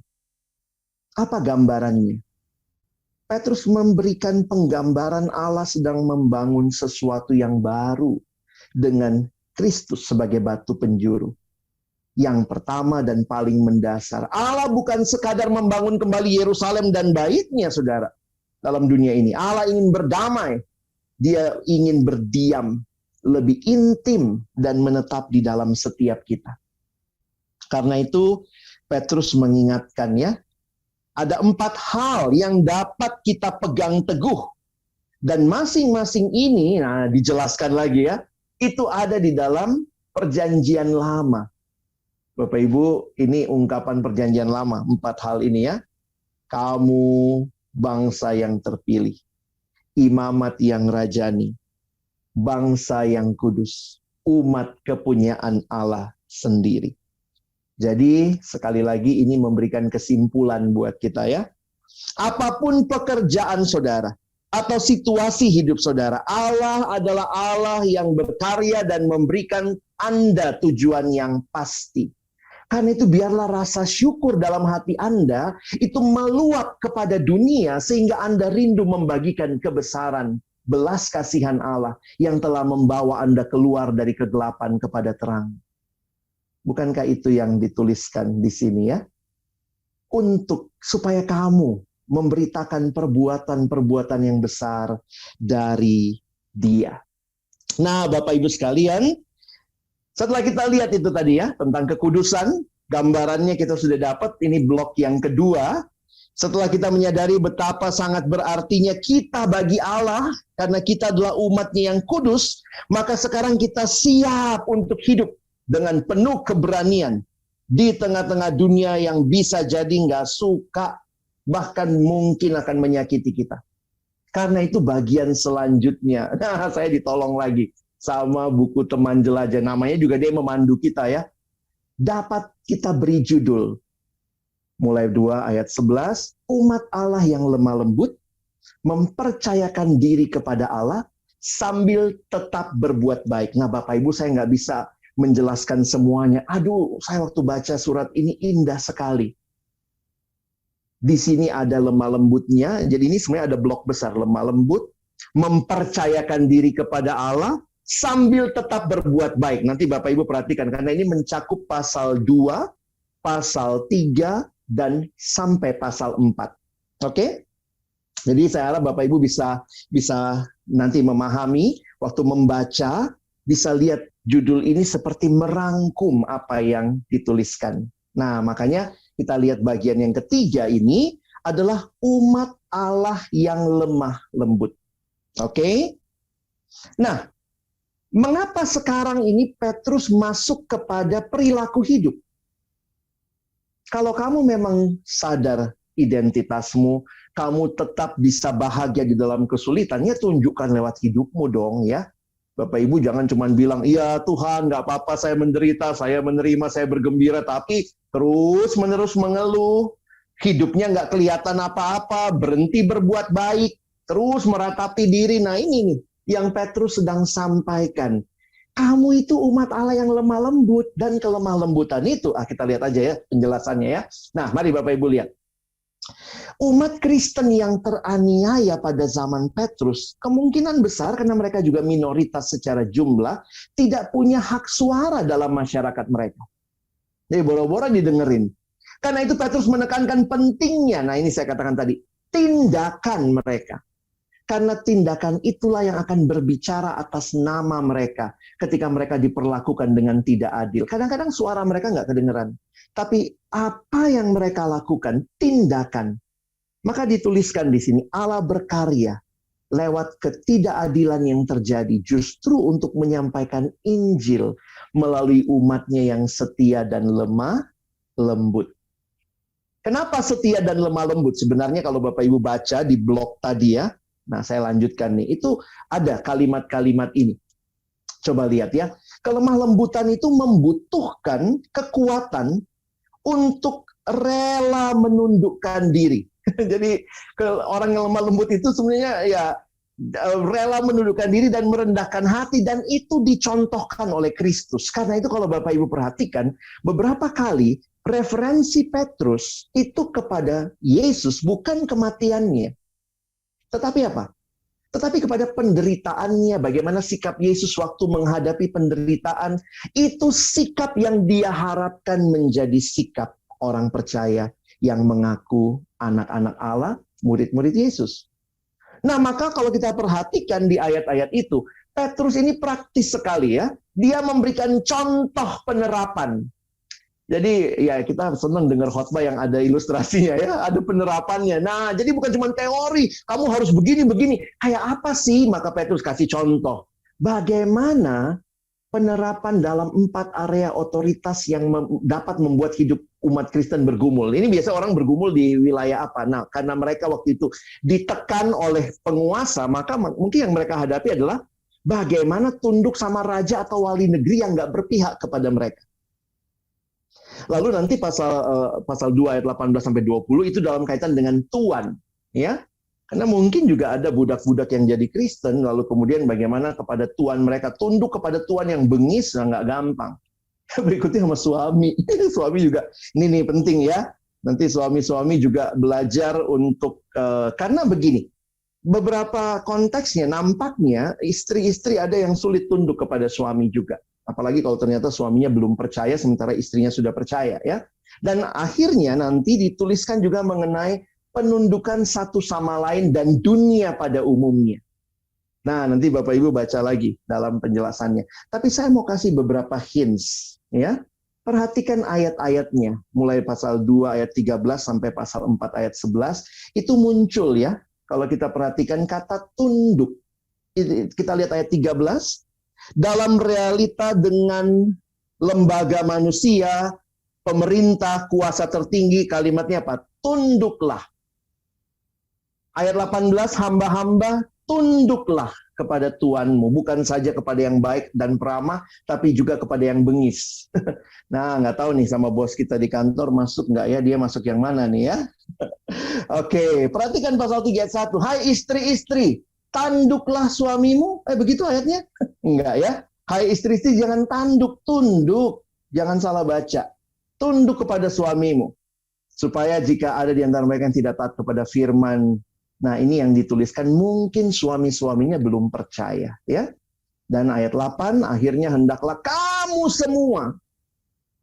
Apa gambarannya? Petrus memberikan penggambaran Allah sedang membangun sesuatu yang baru dengan Kristus sebagai batu penjuru. Yang pertama dan paling mendasar, Allah bukan sekadar membangun kembali Yerusalem dan baitnya, saudara. Dalam dunia ini, Allah ingin berdamai. Dia ingin berdiam, lebih intim dan menetap di dalam setiap kita. Karena itu, Petrus mengingatkan ya, ada 4 hal yang dapat kita pegang teguh. Dan masing-masing ini, nah dijelaskan lagi ya, itu ada di dalam perjanjian lama. Bapak Ibu, ini ungkapan perjanjian lama. 4 hal ini ya. Kamu bangsa yang terpilih. Imamat yang rajani. Bangsa yang kudus. Umat kepunyaan Allah sendiri. Jadi sekali lagi ini memberikan kesimpulan buat kita ya. Apapun pekerjaan saudara. Atau situasi hidup saudara, Allah adalah Allah yang berkarya dan memberikan Anda tujuan yang pasti. Karena itu biarlah rasa syukur dalam hati Anda itu meluap kepada dunia sehingga Anda rindu membagikan kebesaran, belas kasihan Allah yang telah membawa Anda keluar dari kegelapan kepada terang. Bukankah itu yang dituliskan di sini ya? Untuk supaya kamu memberitakan perbuatan-perbuatan yang besar dari Dia. Nah, Bapak Ibu sekalian, setelah kita lihat itu tadi ya, tentang kekudusan, gambarannya kita sudah dapat, ini blok yang kedua. Setelah kita menyadari betapa sangat berartinya kita bagi Allah, karena kita adalah umat-Nya yang kudus, maka sekarang kita siap untuk hidup dengan penuh keberanian. di tengah-tengah dunia yang bisa jadi nggak suka, bahkan mungkin akan menyakiti kita. Karena itu bagian selanjutnya. Nah, saya ditolong lagi sama buku Teman Jelajah. Namanya juga dia memandu kita ya. Dapat kita beri judul. Mulai 2 ayat 11, umat Allah yang lemah lembut, mempercayakan diri kepada Allah, sambil tetap berbuat baik. Nah Bapak Ibu, saya nggak bisa menjelaskan semuanya. Aduh, saya waktu baca surat ini indah sekali. Di sini ada lemah lembutnya, jadi ini sebenarnya ada blok besar, lemah lembut, mempercayakan diri kepada Allah, sambil tetap berbuat baik. Nanti Bapak Ibu perhatikan, karena ini mencakup pasal 2, pasal 3, dan sampai pasal 4. Oke? Jadi saya harap Bapak Ibu bisa nanti memahami, waktu membaca, bisa lihat judul ini seperti merangkum apa yang dituliskan. Nah, makanya kita lihat bagian yang ketiga ini adalah umat Allah yang lemah lembut. Oke? Nah, mengapa sekarang ini Petrus masuk kepada perilaku hidup? Kalau kamu memang sadar identitasmu, kamu tetap bisa bahagia di dalam kesulitan, ya tunjukkan lewat hidupmu dong ya. Bapak Ibu jangan cuma bilang, iya Tuhan nggak apa-apa saya menderita, saya menerima, saya bergembira, tapi terus-menerus mengeluh, hidupnya nggak kelihatan apa-apa, berhenti berbuat baik, terus meratapi diri. Nah ini nih yang Petrus sedang sampaikan. Kamu itu umat Allah yang lemah lembut, dan kelemah lembutan itu, kita lihat aja ya penjelasannya ya. Nah mari Bapak Ibu lihat. Umat Kristen yang teraniaya pada zaman Petrus, kemungkinan besar karena mereka juga minoritas secara jumlah, tidak punya hak suara dalam masyarakat mereka. Jadi boro-boro didengerin. Karena itu Petrus menekankan pentingnya, nah ini saya katakan tadi, tindakan mereka. Karena tindakan itulah yang akan berbicara atas nama mereka ketika mereka diperlakukan dengan tidak adil. Kadang-kadang suara mereka nggak kedengeran. Tapi apa yang mereka lakukan, tindakan. Maka dituliskan di sini, Allah berkarya lewat ketidakadilan yang terjadi justru untuk menyampaikan Injil melalui umatnya yang setia dan lemah lembut. Kenapa setia dan lemah lembut? Sebenarnya kalau Bapak Ibu baca di blog tadi ya, nah saya lanjutkan nih, itu ada kalimat-kalimat ini. Coba lihat ya, kelemah lembutan itu membutuhkan kekuatan untuk rela menundukkan diri. Jadi orang yang lemah lembut itu sebenarnya ya rela menundukkan diri dan merendahkan hati, dan itu dicontohkan oleh Kristus. Karena itu kalau Bapak Ibu perhatikan, beberapa kali referensi Petrus itu kepada Yesus, bukan kematiannya. Tetapi apa? Tetapi kepada penderitaannya, bagaimana sikap Yesus waktu menghadapi penderitaan, itu sikap yang dia harapkan menjadi sikap orang percaya yang mengaku anak-anak Allah, murid-murid Yesus. Nah, maka kalau kita perhatikan di ayat-ayat itu, Petrus ini praktis sekali ya. Dia memberikan contoh penerapan. Jadi ya kita senang dengar khotbah yang ada ilustrasinya ya, ada penerapannya. Nah, jadi bukan cuma teori, kamu harus begini-begini. Kayak apa sih? Maka Petrus kasih contoh. Bagaimana penerapan dalam 4 area otoritas yang dapat membuat hidup umat Kristen bergumul. Ini biasa orang bergumul di wilayah apa? Nah, karena mereka waktu itu ditekan oleh penguasa, maka mungkin yang mereka hadapi adalah bagaimana tunduk sama raja atau wali negeri yang nggak berpihak kepada mereka. Lalu nanti pasal 2 ayat 18 sampai 20 itu dalam kaitan dengan tuan, ya. Karena mungkin juga ada budak-budak yang jadi Kristen, lalu kemudian bagaimana kepada tuan mereka, tunduk kepada tuan yang bengis, nggak gampang. Berikutnya sama suami. Suami juga, ini nih penting ya. Nanti suami-suami juga belajar untuk, karena begini, beberapa konteksnya nampaknya istri-istri ada yang sulit tunduk kepada suami juga. Apalagi kalau ternyata suaminya belum percaya, sementara istrinya sudah percaya ya. Dan akhirnya nanti dituliskan juga mengenai penundukan satu sama lain dan dunia pada umumnya. Nah, nanti Bapak Ibu baca lagi dalam penjelasannya. Tapi saya mau kasih beberapa hints, ya. Perhatikan ayat-ayatnya, mulai pasal 2 ayat 13 sampai pasal 4 ayat 11, itu muncul ya. Kalau kita perhatikan kata tunduk. Kita lihat ayat 13, dalam realita dengan lembaga manusia, pemerintah, kuasa tertinggi, kalimatnya apa? Tunduklah. Ayat 18, hamba-hamba tunduklah kepada Tuanmu, bukan saja kepada yang baik dan peramah, tapi juga kepada yang bengis. Nah, nggak tahu nih sama bos kita di kantor masuk nggak ya, dia masuk yang mana nih ya? Oke, perhatikan pasal 3 ayat 1. Hai istri-istri, tanduklah suamimu. Begitu ayatnya? Enggak ya. Hai istri-istri, jangan tanduk, tunduk. Jangan salah baca. Tunduk kepada suamimu. Supaya jika ada di antara mereka yang tidak taat kepada firman, nah ini yang dituliskan, mungkin suami-suaminya belum percaya. Ya. Dan ayat 8, akhirnya hendaklah kamu semua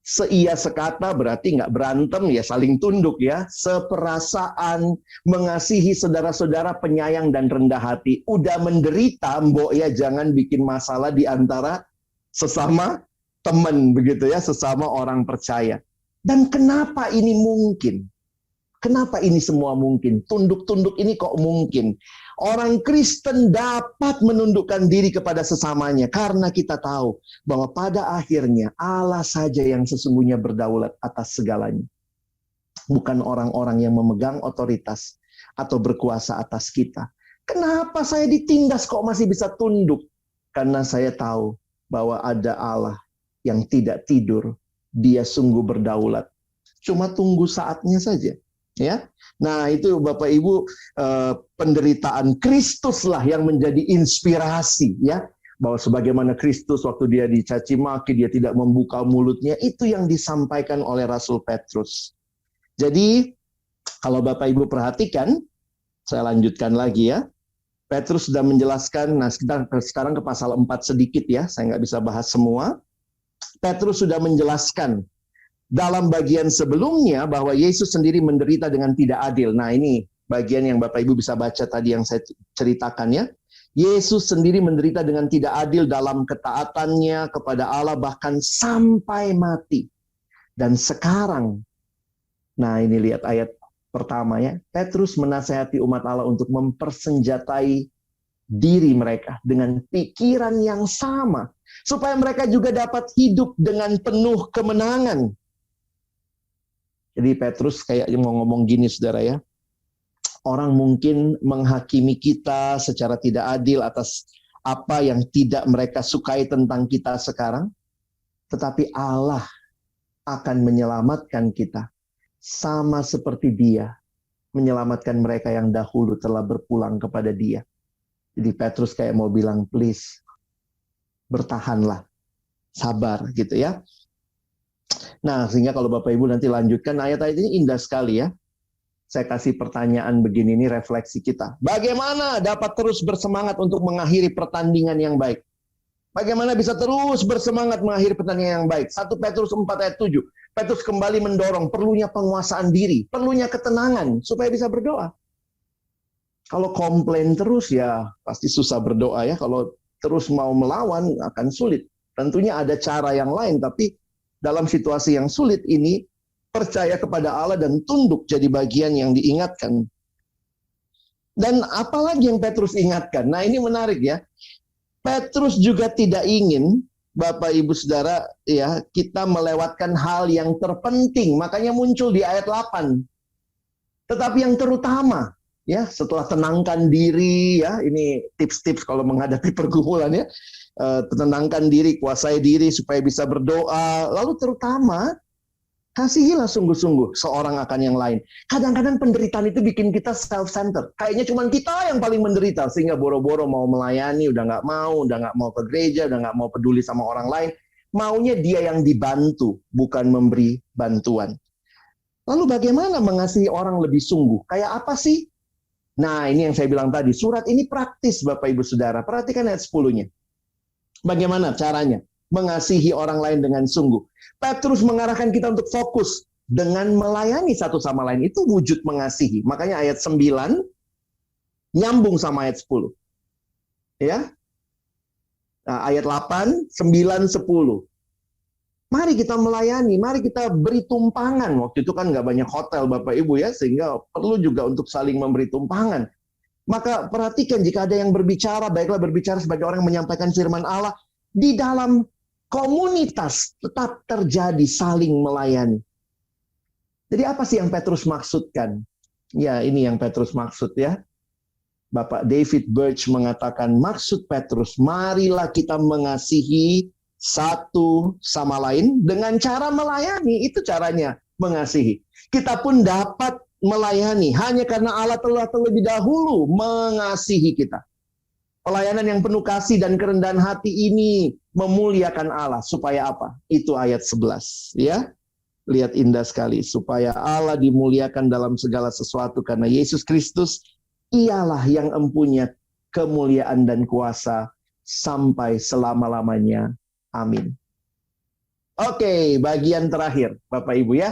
seia sekata, berarti nggak berantem ya, saling tunduk ya, seperasaan, mengasihi saudara-saudara, penyayang dan rendah hati. Udah menderita, mbok ya, jangan bikin masalah di antara sesama teman begitu ya, sesama orang percaya. Dan kenapa ini mungkin? Kenapa ini semua mungkin? Tunduk-tunduk ini kok mungkin? Orang Kristen dapat menundukkan diri kepada sesamanya karena kita tahu bahwa pada akhirnya Allah saja yang sesungguhnya berdaulat atas segalanya. Bukan orang-orang yang memegang otoritas atau berkuasa atas kita. Kenapa saya ditindas kok masih bisa tunduk? Karena saya tahu bahwa ada Allah yang tidak tidur. Dia sungguh berdaulat. Cuma tunggu saatnya saja. Ya, nah itu Bapak Ibu, penderitaan Kristus lah yang menjadi inspirasi ya, bahwa sebagaimana Kristus waktu dia dicaci maki, dia tidak membuka mulutnya, itu yang disampaikan oleh Rasul Petrus. Jadi kalau Bapak Ibu perhatikan, saya lanjutkan lagi ya, Petrus sudah menjelaskan. Nah kita sekarang ke pasal 4 sedikit ya, saya nggak bisa bahas semua. Petrus sudah menjelaskan dalam bagian sebelumnya bahwa Yesus sendiri menderita dengan tidak adil. Nah ini bagian yang Bapak Ibu bisa baca tadi yang saya ceritakan ya. Yesus sendiri menderita dengan tidak adil dalam ketaatannya kepada Allah bahkan sampai mati. Dan sekarang, nah ini lihat ayat pertama ya, Petrus menasihati umat Allah untuk mempersenjatai diri mereka dengan pikiran yang sama. Supaya mereka juga dapat hidup dengan penuh kemenangan. Jadi Petrus kayak mau ngomong gini saudara ya, orang mungkin menghakimi kita secara tidak adil atas apa yang tidak mereka sukai tentang kita sekarang, tetapi Allah akan menyelamatkan kita sama seperti Dia menyelamatkan mereka yang dahulu telah berpulang kepada Dia. Jadi Petrus kayak mau bilang, please bertahanlah, sabar gitu ya. Nah, sehingga kalau Bapak Ibu nanti lanjutkan, ayat-ayat ini indah sekali ya. Saya kasih pertanyaan begini, ini refleksi kita. Bagaimana dapat terus bersemangat untuk mengakhiri pertandingan yang baik? Bagaimana bisa terus bersemangat mengakhiri pertandingan yang baik? 1 Petrus 4 ayat 7. Petrus kembali mendorong perlunya penguasaan diri, perlunya ketenangan, supaya bisa berdoa. Kalau komplain terus ya pasti susah berdoa ya. Kalau terus mau melawan akan sulit. Tentunya ada cara yang lain, tapi dalam situasi yang sulit ini, percaya kepada Allah dan tunduk jadi bagian yang diingatkan. Dan apalagi yang Petrus ingatkan? Nah ini menarik ya. Petrus juga tidak ingin, Bapak Ibu Saudara, ya, kita melewatkan hal yang terpenting. Makanya muncul di ayat 8. Tetapi yang terutama, ya, setelah tenangkan diri, ya, ini tips-tips kalau menghadapi pergumulan ya. Tenangkan diri, kuasai diri supaya bisa berdoa. Lalu terutama, kasihilah sungguh-sungguh seorang akan yang lain. Kadang-kadang penderitaan itu bikin kita self-centered. Kayaknya cuma kita yang paling menderita, sehingga boro-boro mau melayani, udah nggak mau ke gereja, udah nggak mau peduli sama orang lain. Maunya dia yang dibantu, bukan memberi bantuan. Lalu bagaimana mengasihi orang lebih sungguh? Kayak apa sih? Nah ini yang saya bilang tadi, surat ini praktis Bapak Ibu Saudara. Perhatikan ayat 10-nya. Bagaimana caranya mengasihi orang lain dengan sungguh? Petrus mengarahkan kita untuk fokus dengan melayani satu sama lain. Itu wujud mengasihi. Makanya ayat 9 nyambung sama ayat 10. Ya. Nah, ayat 8, 9, 10. Mari kita melayani, mari kita beri tumpangan. Waktu itu kan nggak banyak hotel Bapak Ibu ya, sehingga perlu juga untuk saling memberi tumpangan. Maka perhatikan jika ada yang berbicara, baiklah berbicara sebagai orang yang menyampaikan firman Allah. Di dalam komunitas tetap terjadi saling melayani. Jadi apa sih yang Petrus maksudkan? Ya, ini yang Petrus maksud ya. Bapak David Birch mengatakan, maksud Petrus, marilah kita mengasihi satu sama lain dengan cara melayani. Itu caranya mengasihi. Kita pun dapat melayani hanya karena Allah telah terlebih dahulu mengasihi kita. Pelayanan yang penuh kasih dan kerendahan hati ini memuliakan Allah. Supaya apa? Itu ayat 11. Ya, lihat indah sekali. Supaya Allah dimuliakan dalam segala sesuatu karena Yesus Kristus ialah yang empunya kemuliaan dan kuasa sampai selama-lamanya. Amin. Oke, bagian terakhir, Bapak Ibu ya.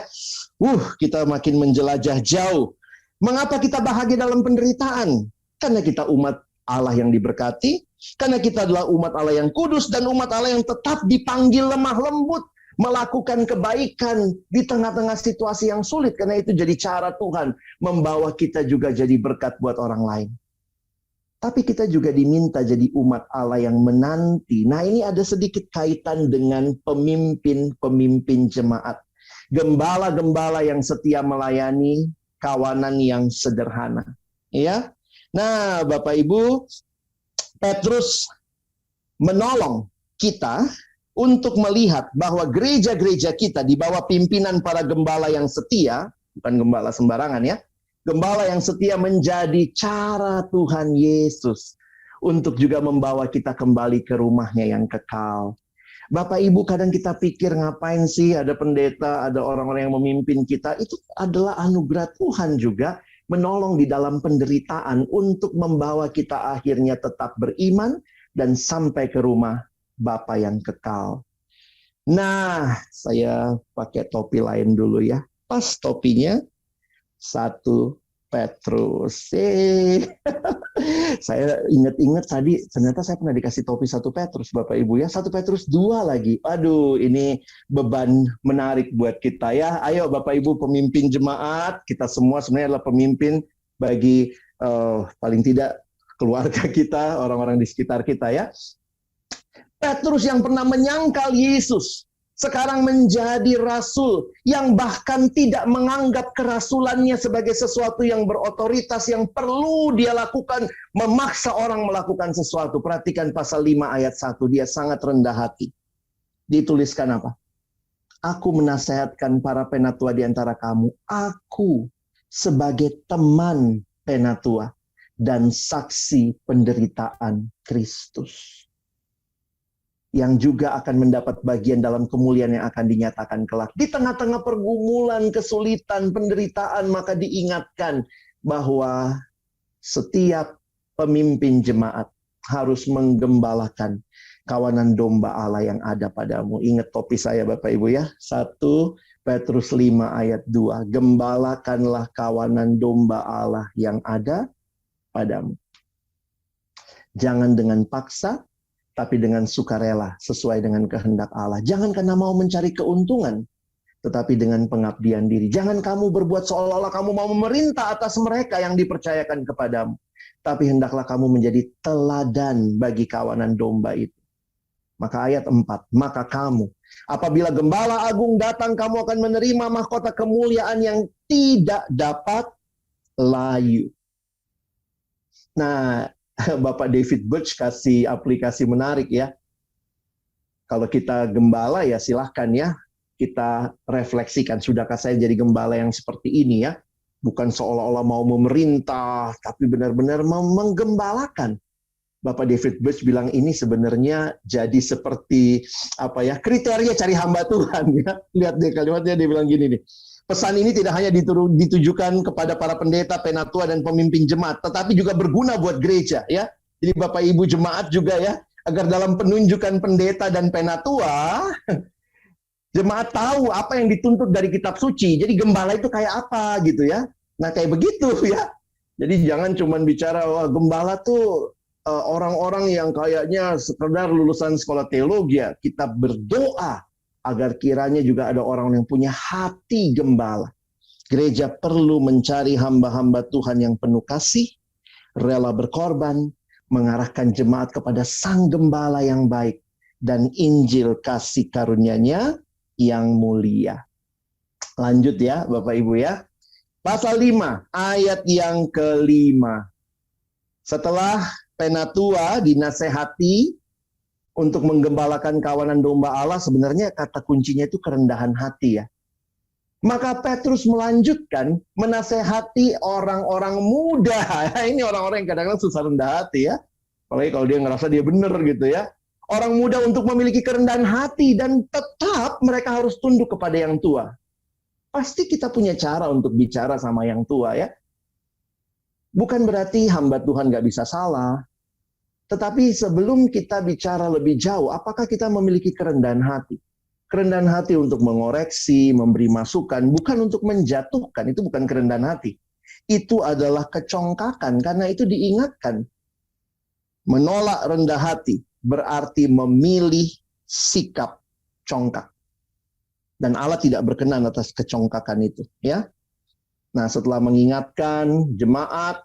Kita makin menjelajah jauh. Mengapa kita bahagia dalam penderitaan? Karena kita umat Allah yang diberkati, karena kita adalah umat Allah yang kudus, dan umat Allah yang tetap dipanggil lemah lembut, melakukan kebaikan di tengah-tengah situasi yang sulit. Karena itu jadi cara Tuhan membawa kita juga jadi berkat buat orang lain. Tapi kita juga diminta jadi umat Allah yang menanti. Nah, ini ada sedikit kaitan dengan pemimpin-pemimpin jemaat. Gembala-gembala yang setia melayani, kawanan yang sederhana. Ya. Nah, Bapak Ibu, Petrus menolong kita untuk melihat bahwa gereja-gereja kita di bawah pimpinan para gembala yang setia, bukan gembala sembarangan ya, gembala yang setia menjadi cara Tuhan Yesus untuk juga membawa kita kembali ke rumahnya yang kekal. Bapak Ibu, kadang kita pikir ngapain sih ada pendeta, ada orang-orang yang memimpin kita. Itu adalah anugerah Tuhan juga menolong di dalam penderitaan untuk membawa kita akhirnya tetap beriman dan sampai ke rumah Bapa yang kekal. Nah, saya pakai topi lain dulu ya. Pas topinya, 1 Petrus. Saya ingat-ingat tadi, ternyata saya pernah dikasih topi 1 Petrus, Bapak Ibu ya. 1 Petrus 2 lagi. Aduh, ini beban menarik buat kita ya. Ayo Bapak Ibu pemimpin jemaat, kita semua sebenarnya adalah pemimpin bagi paling tidak keluarga kita, orang-orang di sekitar kita ya. Petrus yang pernah menyangkal Yesus, sekarang menjadi rasul yang bahkan tidak menganggap kerasulannya sebagai sesuatu yang berotoritas yang perlu dia lakukan, memaksa orang melakukan sesuatu. Perhatikan pasal 5 ayat 1, dia sangat rendah hati. Dituliskan apa? Aku menasehatkan para penatua di antara kamu, aku sebagai teman penatua dan saksi penderitaan Kristus, yang juga akan mendapat bagian dalam kemuliaan yang akan dinyatakan kelak. Di tengah-tengah pergumulan, kesulitan, penderitaan, maka diingatkan bahwa setiap pemimpin jemaat harus menggembalakan kawanan domba Allah yang ada padamu. Ingat topi saya Bapak Ibu ya. 1 Petrus 5 ayat 2. Gembalakanlah kawanan domba Allah yang ada padamu. Jangan dengan paksa, tapi dengan sukarela sesuai dengan kehendak Allah. Jangan karena mau mencari keuntungan, tetapi dengan pengabdian diri. Jangan kamu berbuat seolah-olah kamu mau memerintah atas mereka yang dipercayakan kepadamu. Tapi hendaklah kamu menjadi teladan bagi kawanan domba itu. Maka ayat 4, maka kamu, apabila gembala agung datang, kamu akan menerima mahkota kemuliaan yang tidak dapat layu. Nah, Bapak David Birch kasih aplikasi menarik ya. Kalau kita gembala ya silahkan ya, kita refleksikan, sudahkah saya jadi gembala yang seperti ini ya. Bukan seolah-olah mau memerintah, tapi benar-benar menggembalakan. Bapak David Birch bilang ini sebenarnya jadi seperti apa ya, kriteria cari hamba Tuhan ya. Lihat deh kalimatnya, dia bilang gini nih. Pesan ini tidak hanya ditujukan kepada para pendeta, penatua, dan pemimpin jemaat, tetapi juga berguna buat gereja ya. Jadi Bapak Ibu jemaat juga ya, agar dalam penunjukan pendeta dan penatua, jemaat tahu apa yang dituntut dari kitab suci. Jadi gembala itu kayak apa gitu ya. Nah kayak begitu ya. Jadi jangan cuma bicara, wah gembala tuh orang-orang yang kayaknya sekedar lulusan sekolah teologi ya. Kita berdoa agar kiranya juga ada orang yang punya hati gembala. Gereja perlu mencari hamba-hamba Tuhan yang penuh kasih, rela berkorban, mengarahkan jemaat kepada Sang Gembala yang baik, dan Injil kasih karunia-Nya yang mulia. Lanjut ya Bapak Ibu ya. Pasal 5 ayat yang kelima. Setelah penatua dinasehati untuk menggembalakan kawanan domba Allah, sebenarnya kata kuncinya itu kerendahan hati ya. Maka Petrus melanjutkan menasehati orang-orang muda. Ini orang-orang yang kadang-kadang susah rendah hati ya. Apalagi kalau dia ngerasa dia benar gitu ya. Orang muda untuk memiliki kerendahan hati dan tetap mereka harus tunduk kepada yang tua. Pasti kita punya cara untuk bicara sama yang tua ya. Bukan berarti hamba Tuhan nggak bisa salah. Tetapi sebelum kita bicara lebih jauh, apakah kita memiliki kerendahan hati? Kerendahan hati untuk mengoreksi, memberi masukan, bukan untuk menjatuhkan. Itu bukan kerendahan hati. Itu adalah kecongkakan, karena itu diingatkan. Menolak rendah hati berarti memilih sikap congkak. Dan Allah tidak berkenan atas kecongkakan itu. Ya. Nah, setelah mengingatkan jemaat,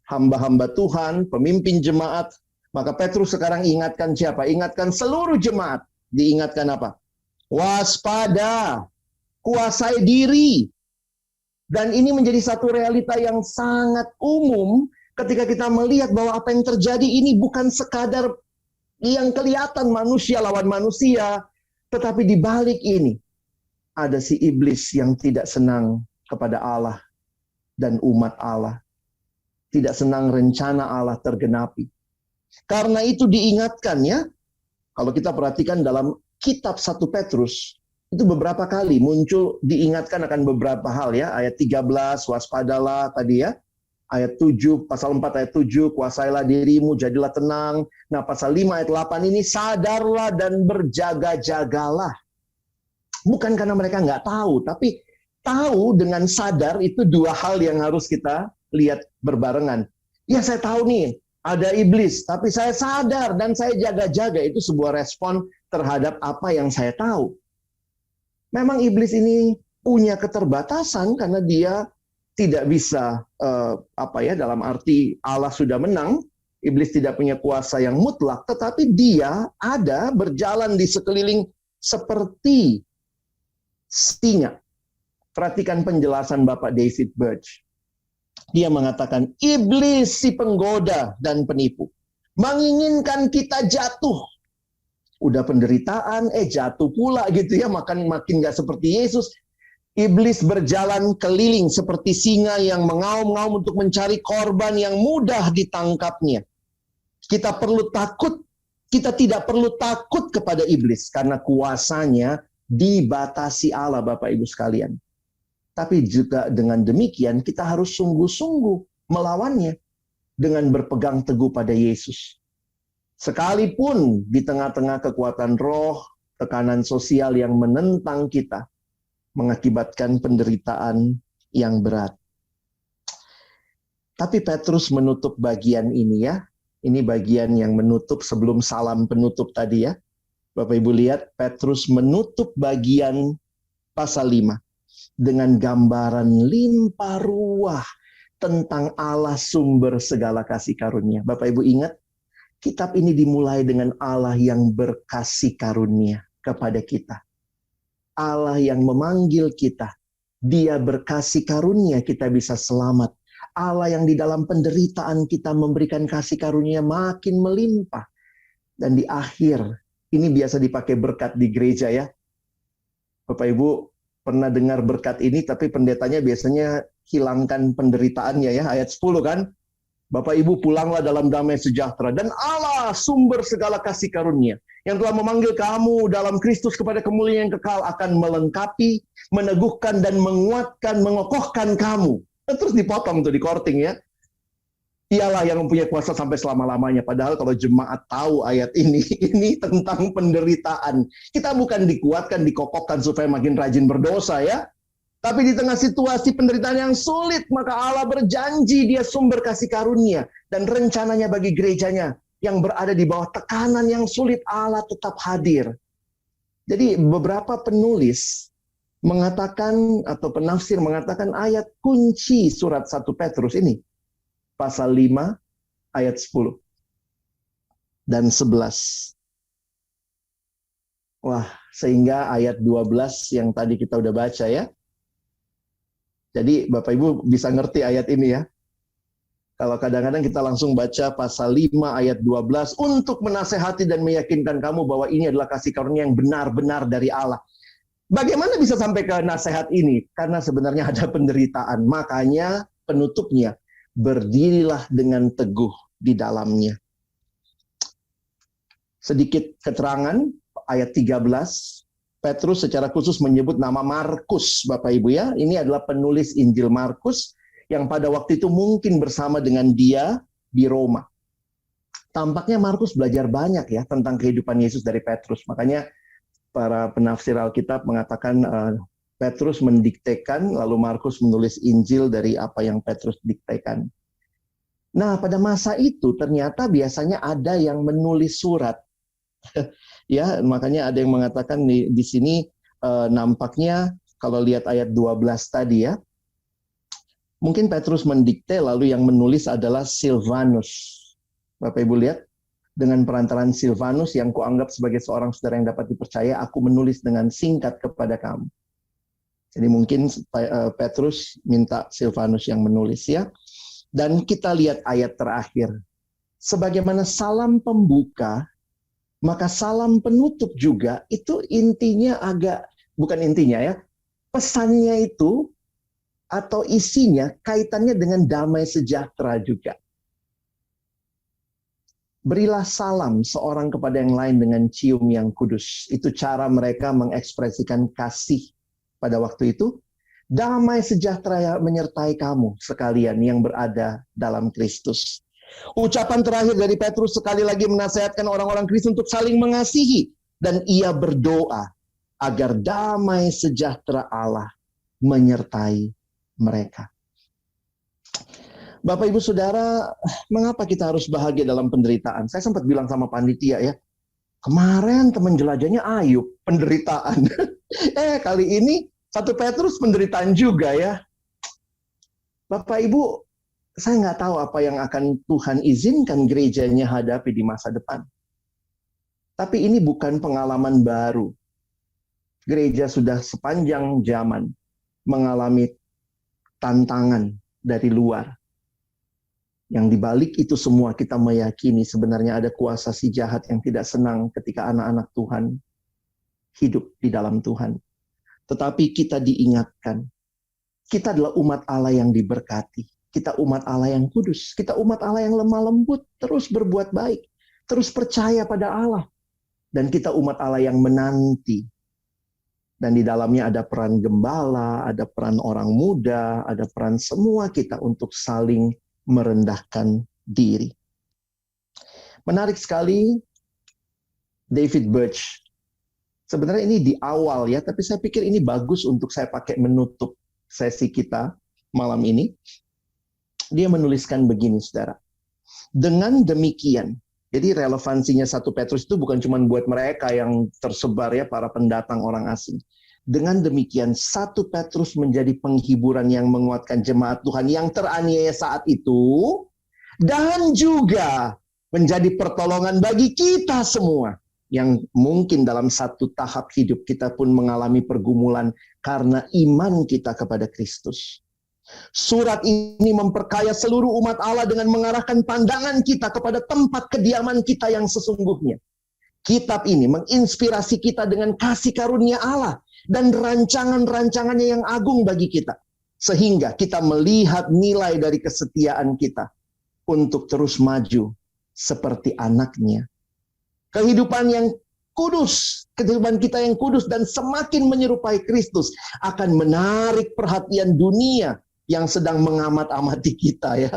hamba-hamba Tuhan, pemimpin jemaat, maka Petrus sekarang ingatkan siapa? Ingatkan seluruh jemaat. Diingatkan apa? Waspada, kuasai diri. Dan ini menjadi satu realita yang sangat umum ketika kita melihat bahwa apa yang terjadi ini bukan sekadar yang kelihatan manusia lawan manusia, tetapi di balik ini ada si iblis yang tidak senang kepada Allah dan umat Allah. Tidak senang rencana Allah tergenapi. Karena itu diingatkan ya, kalau kita perhatikan dalam kitab 1 Petrus, itu beberapa kali muncul diingatkan akan beberapa hal ya. Ayat 13, waspadalah tadi ya. Ayat 7, pasal 4 ayat 7, kuasailah dirimu, jadilah tenang. Nah pasal 5 ayat 8 ini, sadarlah dan berjaga-jagalah. Bukan karena mereka nggak tahu, tapi tahu dengan sadar itu dua hal yang harus kita lihat berbarengan. Ya saya tahu nih, ada iblis, tapi saya sadar dan saya jaga-jaga. Itu sebuah respon terhadap apa yang saya tahu. Memang iblis ini punya keterbatasan karena dia tidak bisa dalam arti Allah sudah menang, iblis tidak punya kuasa yang mutlak, tetapi dia ada berjalan di sekeliling seperti singa. Perhatikan penjelasan Bapak David Birch. Dia mengatakan, iblis si penggoda dan penipu menginginkan kita jatuh. Udah penderitaan, jatuh pula gitu ya, makin gak seperti Yesus. Iblis berjalan keliling seperti singa yang mengaum-ngaum untuk mencari korban yang mudah ditangkapnya. Kita tidak perlu takut kepada iblis karena kuasanya dibatasi Allah, Bapak Ibu sekalian. Tapi juga dengan demikian kita harus sungguh-sungguh melawannya dengan berpegang teguh pada Yesus. Sekalipun di tengah-tengah kekuatan roh, tekanan sosial yang menentang kita, mengakibatkan penderitaan yang berat. Tapi Petrus menutup bagian ini ya. Ini bagian yang menutup sebelum salam penutup tadi ya. Bapak Ibu lihat, Petrus menutup bagian pasal 5 dengan gambaran limpah ruah tentang Allah sumber segala kasih karunia. Bapak Ibu ingat, kitab ini dimulai dengan Allah yang berkasih karunia kepada kita. Allah yang memanggil kita. Dia berkasih karunia kita bisa selamat. Allah yang di dalam penderitaan kita memberikan kasih karunia makin melimpah. Dan di akhir, ini biasa dipakai berkat di gereja ya. Bapak Ibu pernah dengar berkat ini, tapi pendetanya biasanya hilangkan penderitaannya ya. Ayat 10 kan. Bapak Ibu pulanglah dalam damai sejahtera. Dan Allah sumber segala kasih karunia yang telah memanggil kamu dalam Kristus kepada kemuliaan yang kekal akan melengkapi, meneguhkan dan menguatkan, mengokohkan kamu. Terus dipotong tuh di korting ya. Ialah yang mempunyai kuasa sampai selama-lamanya. Padahal kalau jemaat tahu ayat ini tentang penderitaan. Kita bukan dikuatkan, dikokohkan supaya makin rajin berdosa ya. Tapi di tengah situasi penderitaan yang sulit, maka Allah berjanji dia sumber kasih karunia. Dan rencananya bagi gerejanya yang berada di bawah tekanan yang sulit, Allah tetap hadir. Jadi beberapa penulis mengatakan, atau penafsir mengatakan ayat kunci surat 1 Petrus ini. Pasal 5 ayat 10 dan 11. Wah, sehingga ayat 12 yang tadi kita udah baca ya. Jadi Bapak Ibu bisa ngerti ayat ini ya. Kalau kadang-kadang kita langsung baca pasal 5 ayat 12, untuk menasehati dan meyakinkan kamu bahwa ini adalah kasih karunia yang benar-benar dari Allah. Bagaimana bisa sampai ke nasihat ini? Karena sebenarnya ada penderitaan. Makanya penutupnya, berdirilah dengan teguh di dalamnya. Sedikit keterangan, ayat 13, Petrus secara khusus menyebut nama Markus, Bapak Ibu ya. Ini adalah penulis Injil Markus, yang pada waktu itu mungkin bersama dengan dia di Roma. Tampaknya Markus belajar banyak ya tentang kehidupan Yesus dari Petrus. Makanya para penafsir Alkitab mengatakan Petrus mendiktekan, lalu Markus menulis Injil dari apa yang Petrus diktekan. Nah, pada masa itu ternyata biasanya ada yang menulis surat. Ya, makanya ada yang mengatakan di sini nampaknya kalau lihat ayat 12 tadi ya, mungkin Petrus mendikte, lalu yang menulis adalah Silvanus. Bapak Ibu lihat, dengan perantaraan Silvanus yang kuanggap sebagai seorang saudara yang dapat dipercaya, aku menulis dengan singkat kepada kamu. Jadi mungkin Petrus minta Silvanus yang menulis ya. Dan kita lihat ayat terakhir. Sebagaimana salam pembuka, maka salam penutup juga, itu intinya bukan intinya ya, pesannya itu atau isinya kaitannya dengan damai sejahtera juga. Berilah salam seorang kepada yang lain dengan cium yang kudus. Itu cara mereka mengekspresikan kasih pada waktu itu. Damai sejahtera menyertai kamu sekalian yang berada dalam Kristus. Ucapan terakhir dari Petrus sekali lagi menasihatkan orang-orang Kristen untuk saling mengasihi. Dan ia berdoa agar damai sejahtera Allah menyertai mereka. Bapak Ibu Saudara, mengapa kita harus bahagia dalam penderitaan? Saya sempat bilang sama panitia ya, kemarin teman jelajahnya Ayub, penderitaan. Kali ini 1 Petrus penderitaan juga ya. Bapak Ibu, saya nggak tahu apa yang akan Tuhan izinkan gerejanya hadapi di masa depan. Tapi ini bukan pengalaman baru. Gereja sudah sepanjang zaman mengalami tantangan dari luar. Yang dibalik itu semua kita meyakini sebenarnya ada kuasa si jahat yang tidak senang ketika anak-anak Tuhan hidup di dalam Tuhan. Tetapi kita diingatkan, kita adalah umat Allah yang diberkati. Kita umat Allah yang kudus. Kita umat Allah yang lemah lembut, terus berbuat baik, terus percaya pada Allah. Dan kita umat Allah yang menanti. Dan di dalamnya ada peran gembala, ada peran orang muda, ada peran semua kita untuk saling merendahkan diri. Menarik sekali David Birch. Sebenarnya ini di awal ya, tapi saya pikir ini bagus untuk saya pakai menutup sesi kita malam ini. Dia menuliskan begini, saudara. Dengan demikian, jadi relevansinya 1 Petrus itu bukan cuma buat mereka yang tersebar ya, para pendatang orang asing. Dengan demikian, 1 Petrus menjadi penghiburan yang menguatkan jemaat Tuhan yang teraniaya saat itu, dan juga menjadi pertolongan bagi kita semua, yang mungkin dalam satu tahap hidup kita pun mengalami pergumulan karena iman kita kepada Kristus. Surat ini memperkaya seluruh umat Allah dengan mengarahkan pandangan kita kepada tempat kediaman kita yang sesungguhnya. Kitab ini menginspirasi kita dengan kasih karunia Allah dan rancangan-rancangannya yang agung bagi kita. Sehingga kita melihat nilai dari kesetiaan kita untuk terus maju seperti anaknya. Kehidupan yang kudus, kehidupan kita yang kudus dan semakin menyerupai Kristus akan menarik perhatian dunia yang sedang mengamat-amati kita ya.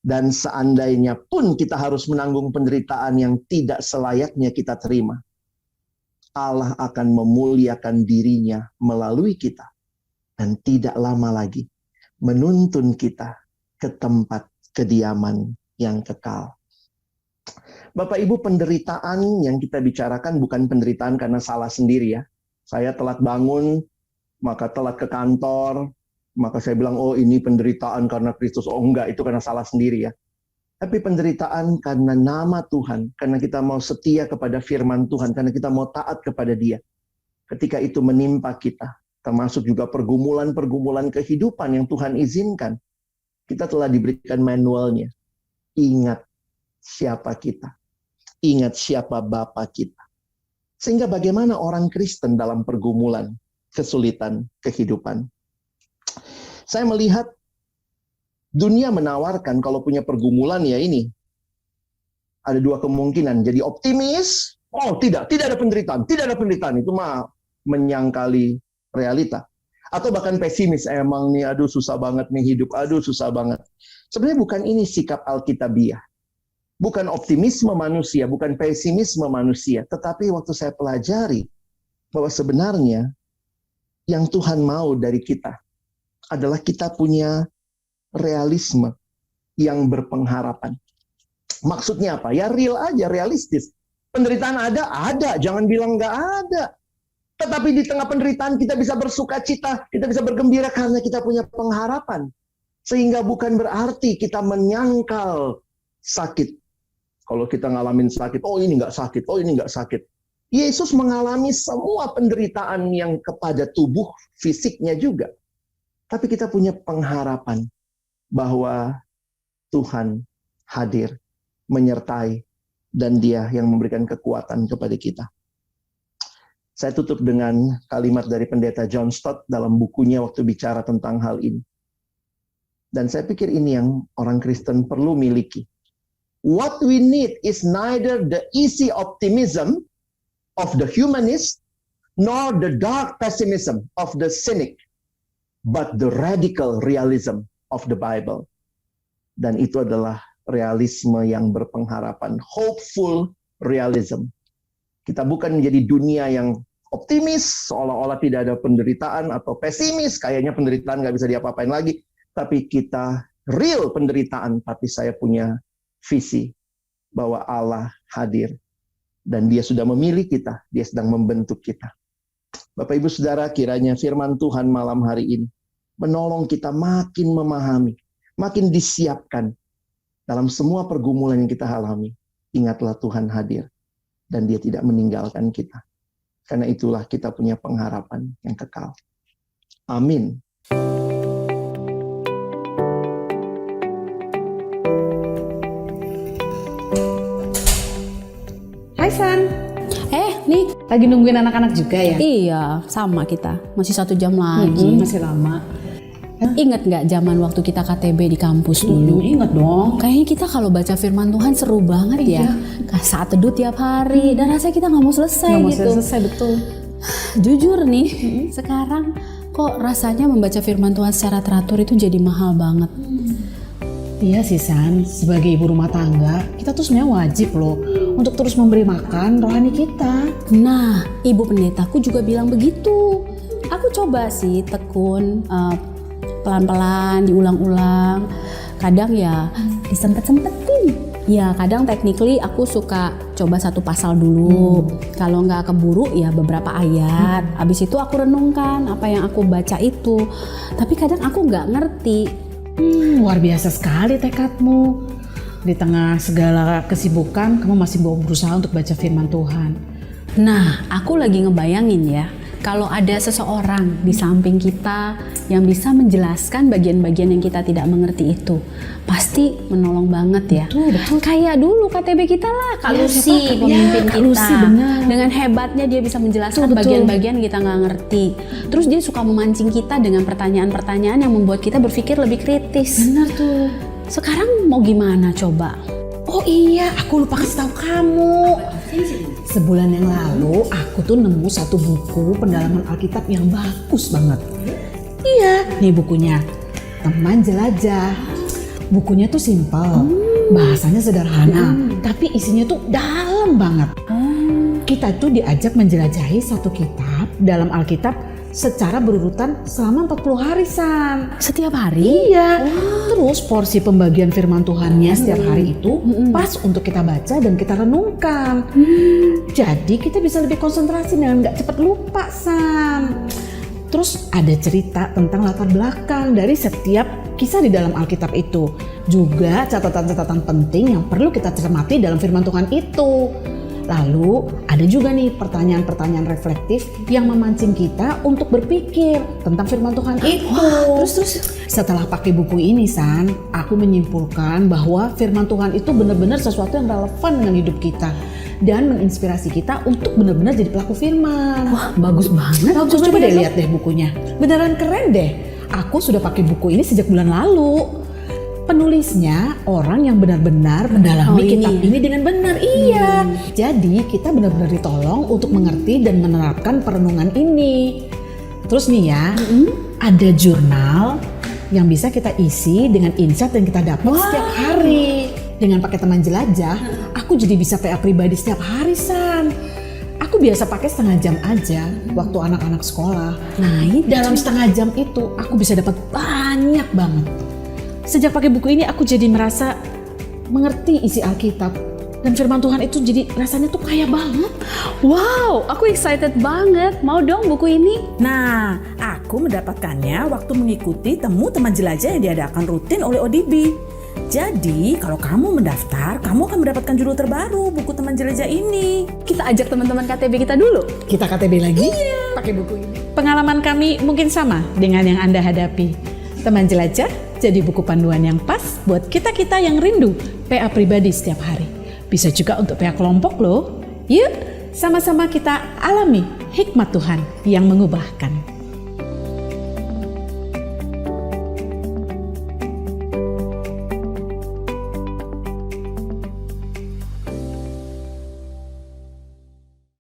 Dan seandainya pun kita harus menanggung penderitaan yang tidak selayaknya kita terima, Allah akan memuliakan dirinya melalui kita dan tidak lama lagi menuntun kita ke tempat kediaman yang kekal. Bapak Ibu, penderitaan yang kita bicarakan bukan penderitaan karena salah sendiri ya. Saya telat bangun, maka telat ke kantor, maka saya bilang, oh ini penderitaan karena Kristus. Oh enggak, itu karena salah sendiri ya. Tapi penderitaan karena nama Tuhan, karena kita mau setia kepada firman Tuhan, karena kita mau taat kepada Dia. Ketika itu menimpa kita, termasuk juga pergumulan-pergumulan kehidupan yang Tuhan izinkan, kita telah diberikan manualnya. Ingat siapa kita. Ingat siapa Bapa kita. Sehingga bagaimana orang Kristen dalam pergumulan, kesulitan, kehidupan. Saya melihat dunia menawarkan kalau punya pergumulan ya ini. Ada dua kemungkinan, jadi optimis, oh tidak ada penderitaan, itu mah menyangkali realita. Atau bahkan pesimis, emang nih aduh susah banget nih hidup, aduh susah banget. Sebenarnya bukan ini sikap Alkitabiah. Bukan optimisme manusia, bukan pesimisme manusia, tetapi waktu saya pelajari bahwa sebenarnya yang Tuhan mau dari kita adalah kita punya realisme yang berpengharapan. Maksudnya apa? Ya real aja, realistis. Penderitaan ada, jangan bilang nggak ada. Tetapi di tengah penderitaan kita bisa bersuka cita, kita bisa bergembira karena kita punya pengharapan. Sehingga bukan berarti kita menyangkal sakit. Kalau kita ngalamin sakit, oh ini nggak sakit, oh ini nggak sakit. Yesus mengalami semua penderitaan yang kepada tubuh fisiknya juga. Tapi kita punya pengharapan bahwa Tuhan hadir, menyertai, dan Dia yang memberikan kekuatan kepada kita. Saya tutup dengan kalimat dari pendeta John Stott dalam bukunya waktu bicara tentang hal ini. Dan saya pikir ini yang orang Kristen perlu miliki. What we need is neither the easy optimism of the humanist nor the dark pessimism of the cynic, but the radical realism of the Bible. Dan itu adalah realisme yang berpengharapan, hopeful realism. Kita bukan menjadi dunia yang optimis, seolah-olah tidak ada penderitaan, atau pesimis, kayaknya penderitaan nggak bisa diapa-apain lagi. Tapi kita real penderitaan, tapi saya punya visi bahwa Allah hadir. Dan Dia sudah memilih kita, Dia sedang membentuk kita. Bapak Ibu Saudara, kiranya firman Tuhan malam hari ini menolong kita makin memahami, makin disiapkan dalam semua pergumulan yang kita alami. Ingatlah Tuhan hadir dan Dia tidak meninggalkan kita. Karena itulah kita punya pengharapan yang kekal. Amin. Hai San. Nih Lagi nungguin anak-anak juga ya? iya sama kita, masih 1 jam lagi. Masih lama. Ingat nggak zaman waktu kita KTB di kampus dulu? Ingat dong. Kayaknya kita kalau baca firman Tuhan seru banget ya. Saat teduh tiap hari dan rasanya kita nggak mau selesai Nggak mau gitu. selesai, betul. Jujur nih, sekarang kok rasanya membaca firman Tuhan secara teratur itu jadi mahal banget. Iya sih San, sebagai ibu rumah tangga, kita tuh sebenarnya wajib loh untuk terus memberi makan rohani kita. Nah, ibu pendetaku juga bilang begitu. Aku coba sih tekun, pelan-pelan, diulang-ulang. Kadang ya disempet-sempetin. Ya kadang technically aku suka coba 1 pasal dulu. Kalau nggak keburu ya beberapa ayat. Habis itu aku renungkan apa yang aku baca itu. Tapi kadang aku nggak ngerti. Luar biasa sekali tekadmu. Di tengah segala kesibukan, kamu masih mau berusaha untuk baca firman Tuhan. Nah, aku lagi ngebayangin ya, kalau ada seseorang di samping kita yang bisa menjelaskan bagian-bagian yang kita tidak mengerti itu, pasti menolong banget ya. Betul. Kayak dulu KTB kita lah, Kak Lucy, pemimpin Kak kita. Lucy, benar. Dengan hebatnya dia bisa menjelaskan Betul. bagian-bagian kita nggak ngerti. Terus dia suka memancing kita dengan pertanyaan-pertanyaan yang membuat kita berpikir lebih kritis. Benar tuh. Sekarang mau gimana coba? Oh iya, aku lupa kasih tahu kamu. Sebulan yang lalu aku tuh nemu 1 buku pendalaman Alkitab yang bagus banget. Iya, nih bukunya. Teman Jelajah. Bukunya tuh simpel, bahasanya sederhana, tapi isinya tuh dalam banget. Kita tuh diajak menjelajahi 1 kitab dalam Alkitab secara berurutan selama 40 hari, San. Setiap hari? Iya. Terus porsi pembagian firman Tuhannya setiap hari itu pas untuk kita baca dan kita renungkan. Jadi kita bisa lebih konsentrasi dan nggak cepet lupa, San. Terus ada cerita tentang latar belakang dari setiap kisah di dalam Alkitab itu. Juga catatan-catatan penting yang perlu kita cermati dalam firman Tuhan itu. Lalu ada juga nih pertanyaan-pertanyaan reflektif yang memancing kita untuk berpikir tentang firman Tuhan itu. Terus Setelah pakai buku ini San, aku menyimpulkan bahwa firman Tuhan itu benar-benar sesuatu yang relevan dengan hidup kita dan menginspirasi kita untuk benar-benar jadi pelaku firman. wah, bagus banget. Coba deh lihat deh bukunya. Beneran keren deh. Aku sudah pakai buku ini sejak bulan lalu. Penulisnya orang yang benar-benar mendalami kitab ini dengan benar. Iya. Jadi kita benar-benar ditolong untuk mengerti dan menerapkan perenungan ini. Terus nih ya, ada jurnal yang bisa kita isi dengan insight yang kita dapat setiap hari. Dengan pakai teman jelajah, aku jadi bisa PA pribadi setiap hari, San. Aku biasa pakai setengah jam aja waktu anak-anak sekolah. Nah, dalam setengah jam itu aku bisa dapat banyak banget. Sejak pakai buku ini aku jadi merasa mengerti isi Alkitab. Dan firman Tuhan itu jadi rasanya tuh kaya banget. Wow, aku excited banget. Mau dong buku ini? Nah, aku mendapatkannya waktu mengikuti temu teman jelajah yang diadakan rutin oleh ODB. Jadi, kalau kamu mendaftar, kamu akan mendapatkan judul terbaru buku teman jelajah ini. Kita ajak teman-teman KTB kita dulu. Kita KTB lagi pakai buku ini. Pengalaman kami mungkin sama dengan yang Anda hadapi. Teman jelajah jadi buku panduan yang pas buat kita-kita yang rindu PA pribadi setiap hari. Bisa juga untuk PA kelompok loh. Yuk, sama-sama kita alami hikmat Tuhan yang mengubahkan.